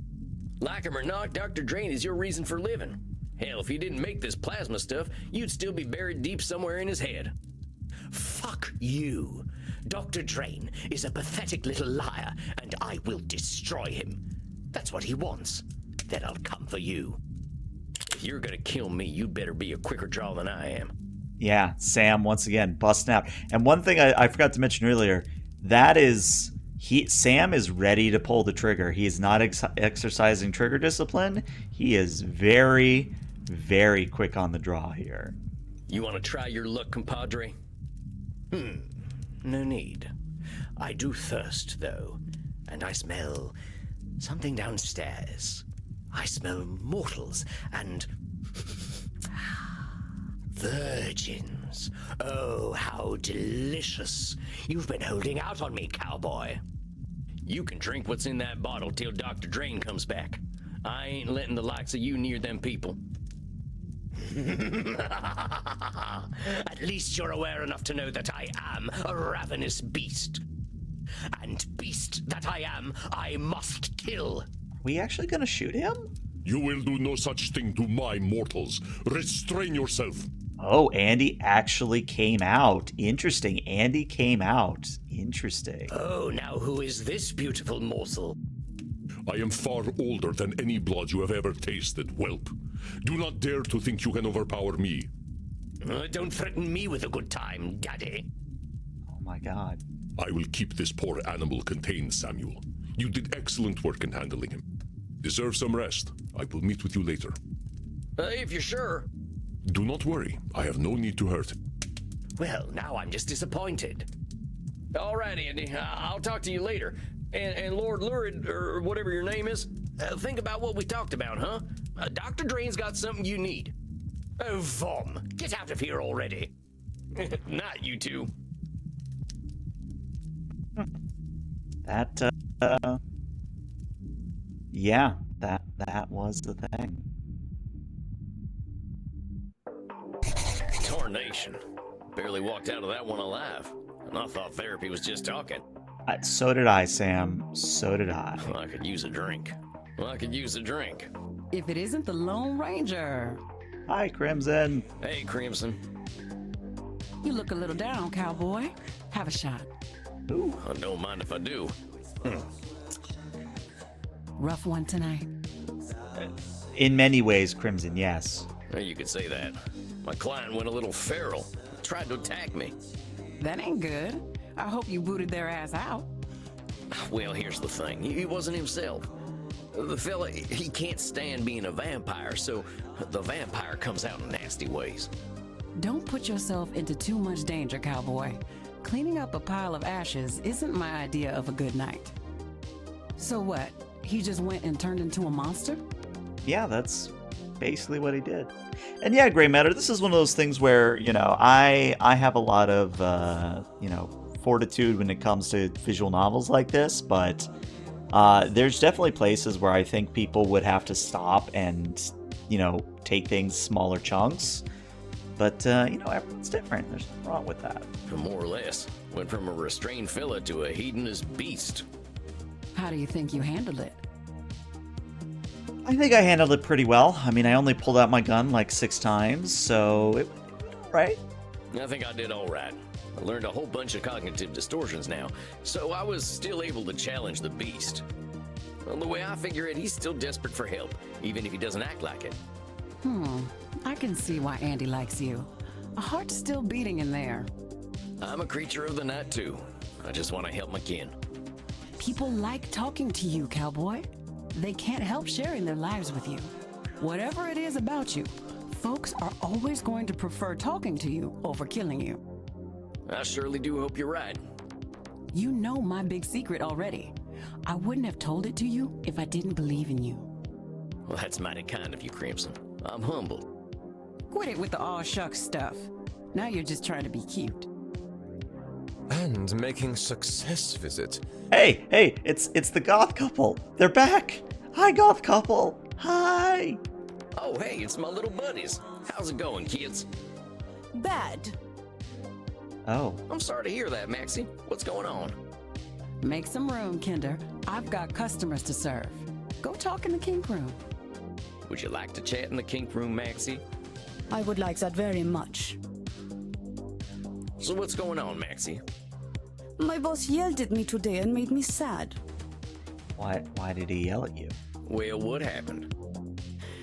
Like him or not, Dr. Drayne is your reason for living. Hell, if he didn't make this plasma stuff, you'd still be buried deep somewhere in his head. Fuck you. Dr. Drayne is a pathetic little liar, and I will destroy him. That's what he wants. Then I'll come for you. If you're gonna kill me, you'd better be a quicker draw than I am. Yeah, Sam once again busting out. And one thing I forgot to mention earlier, that is Sam is ready to pull the trigger. He is not exercising trigger discipline. He is very, very quick on the draw here. You want to try your luck, compadre? No need. I do thirst, though, and I smell something downstairs. I smell mortals and virgins. Oh, how delicious. You've been holding out on me, cowboy. You can drink what's in that bottle till Dr. Drayne comes back. I ain't letting the likes of you near them people. At least you're aware enough to know that I am a ravenous beast. And beast that I am, I must kill. Are we actually gonna shoot him? You will do no such thing to my mortals. Restrain yourself. Oh, Andy actually came out. Interesting. Andy came out. Interesting. Oh, now who is this beautiful morsel? I am far older than any blood you have ever tasted, whelp. Do not dare to think you can overpower me. Don't threaten me with a good time, daddy. Oh my god. I will keep this poor animal contained, Samuel. You did excellent work in handling him. Deserve some rest. I will meet with you later. If you're sure. Do not worry. I have no need to hurt. Well, now I'm just disappointed. All right, Andy. I'll talk to you later. And Lord Lurid, or whatever your name is, think about what we talked about, huh? Dr. Drayne's got something you need. Oh, Vom, get out of here already. Not you two. That, yeah, that was the thing. Tarnation. Barely walked out of that one alive. And I thought therapy was just talking. So did I, Sam. So did I. I could use a drink. If it isn't the Lone Ranger. Hi, Crimson. Hey, Crimson. You look a little down, cowboy. Have a shot. Ooh. I don't mind if I do. Rough one tonight. In many ways, Crimson, yes. You could say that. My client went a little feral. Tried to attack me. That ain't good. I hope you booted their ass out. Well, here's the thing. He wasn't himself. The fella, he can't stand being a vampire, so the vampire comes out in nasty ways. Don't put yourself into too much danger, cowboy. Cleaning up a pile of ashes isn't my idea of a good night. So what? He just went and turned into a monster? Yeah, that's basically what he did. And yeah, Gray Matter, this is one of those things where, you know, I have a lot of, you know, fortitude when it comes to visual novels like this, but there's definitely places where I think people would have to stop and, you know, take things smaller chunks. But, you know, everyone's different. There's nothing wrong with that. More or less. Went from a restrained fella to a hedonist beast. How do you think you handled it? I think I handled it pretty well. I mean, I only pulled out my gun like 6 times, so it went all right. I think I did all right. I learned a whole bunch of cognitive distortions now, so I was still able to challenge the beast. Well, the way I figure it, he's still desperate for help, even if he doesn't act like it. I can see why Andy likes you. A heart's still beating in there. I'm a creature of the night, too. I just want to help my kin. People like talking to you, cowboy. They can't help sharing their lives with you. Whatever it is about you, folks are always going to prefer talking to you over killing you. I surely do hope you're right. You know my big secret already. I wouldn't have told it to you if I didn't believe in you. Well, that's mighty kind of you, Crimson. I'm humbled. Quit it with the aw shucks stuff. Now you're just trying to be cute. And making success visit. Hey, it's the goth couple. They're back. Hi, goth couple. Hi. Oh, hey, it's my little buddies. How's it going, kids? Bad. Oh. I'm sorry to hear that, Maxie. What's going on? Make some room, Kinder. I've got customers to serve. Go talk in the kink room. Would you like to chat in the kink room, Maxie? I would like that very much. So what's going on, Maxie? My boss yelled at me today and made me sad. Why did he yell at you? Well, what happened?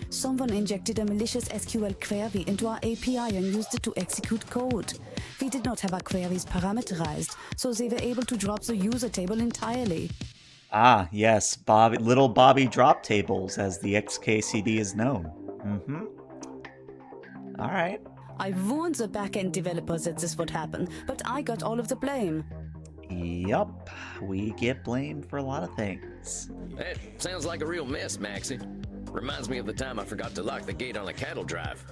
Someone injected a malicious SQL query into our API and used it to execute code. We did not have our queries parameterized, so they were able to drop the user table entirely. Ah, yes, little Bobby drop tables, as the XKCD is known. All right. I warned the backend developers that this would happen, but I got all of the blame. Yup, we get blamed for a lot of things. That sounds like a real mess, Maxie. Reminds me of the time I forgot to lock the gate on a cattle drive.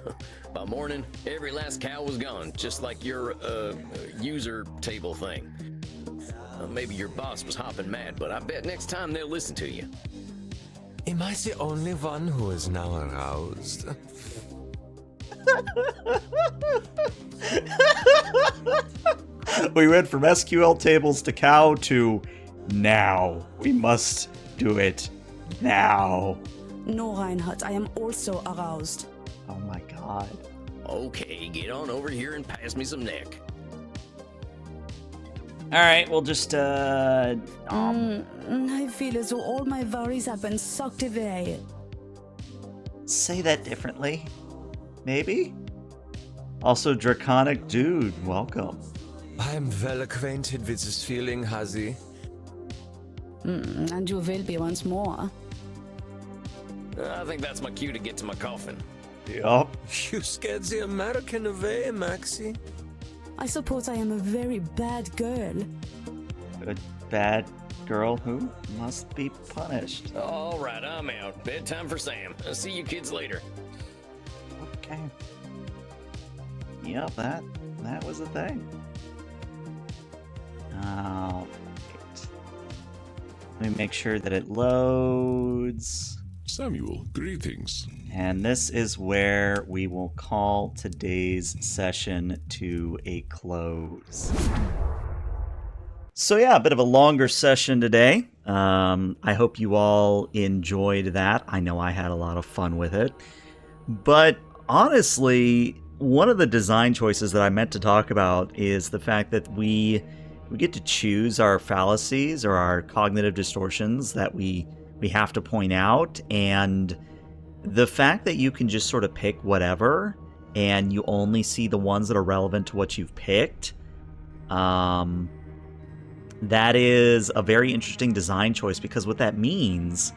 By morning, every last cow was gone, just like your, user table thing. Maybe your boss was hopping mad, but I bet next time they'll listen to you. Am I the only one who is now aroused? We went from SQL tables to cow to now. We must do it now. No, Reinhardt, I am also aroused. Oh my god. Okay, get on over here and pass me some neck. Alright, we'll just, I feel as though all my worries have been sucked away. say that differently. Maybe? Also, Draconic Dude, welcome. I'm well acquainted with this feeling, Hazi. And you will be once more. I think that's my cue to get to my coffin. Yup. You scared the American away, Maxie. I suppose I am a very bad girl. A bad girl who must be punished. All right, I'm out. Bedtime for Sam. I'll see you kids later. Okay. Yep, that was a thing. Alright. Let me make sure that it loads. Samuel, greetings. And this is where we will call today's session to a close. So yeah, a bit of a longer session today. I hope you all enjoyed that. I know I had a lot of fun with it. But honestly, one of the design choices that I meant to talk about is the fact that we get to choose our fallacies or our cognitive distortions that we have to point out, and the fact that you can just sort of pick whatever and you only see the ones that are relevant to what you've picked, that is a very interesting design choice, because what that means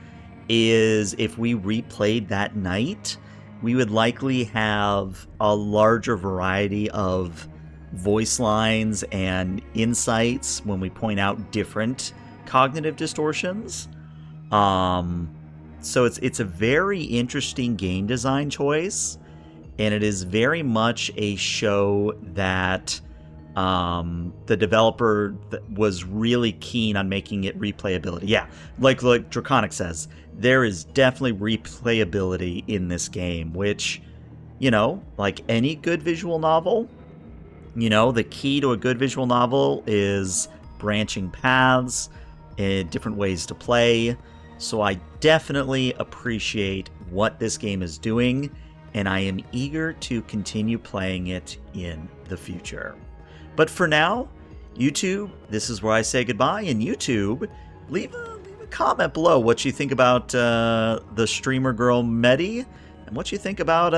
is if we replayed that night, we would likely have a larger variety of voice lines and insights when we point out different cognitive distortions. So it's a very interesting game design choice, and it is very much a show that the developer was really keen on making it replayability. Yeah, like Draconic says, there is definitely replayability in this game, which, you know, like any good visual novel, you know, the key to a good visual novel is branching paths and different ways to play. So I definitely appreciate what this game is doing, and I am eager to continue playing it in the future. But for now, YouTube, this is where I say goodbye. And YouTube, leave a comment below what you think about the streamer girl Meddy, and what you think about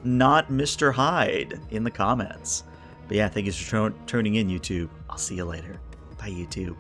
not Mr. Hyde in the comments. But yeah, thank you for tuning in, YouTube. I'll see you later. Bye, YouTube.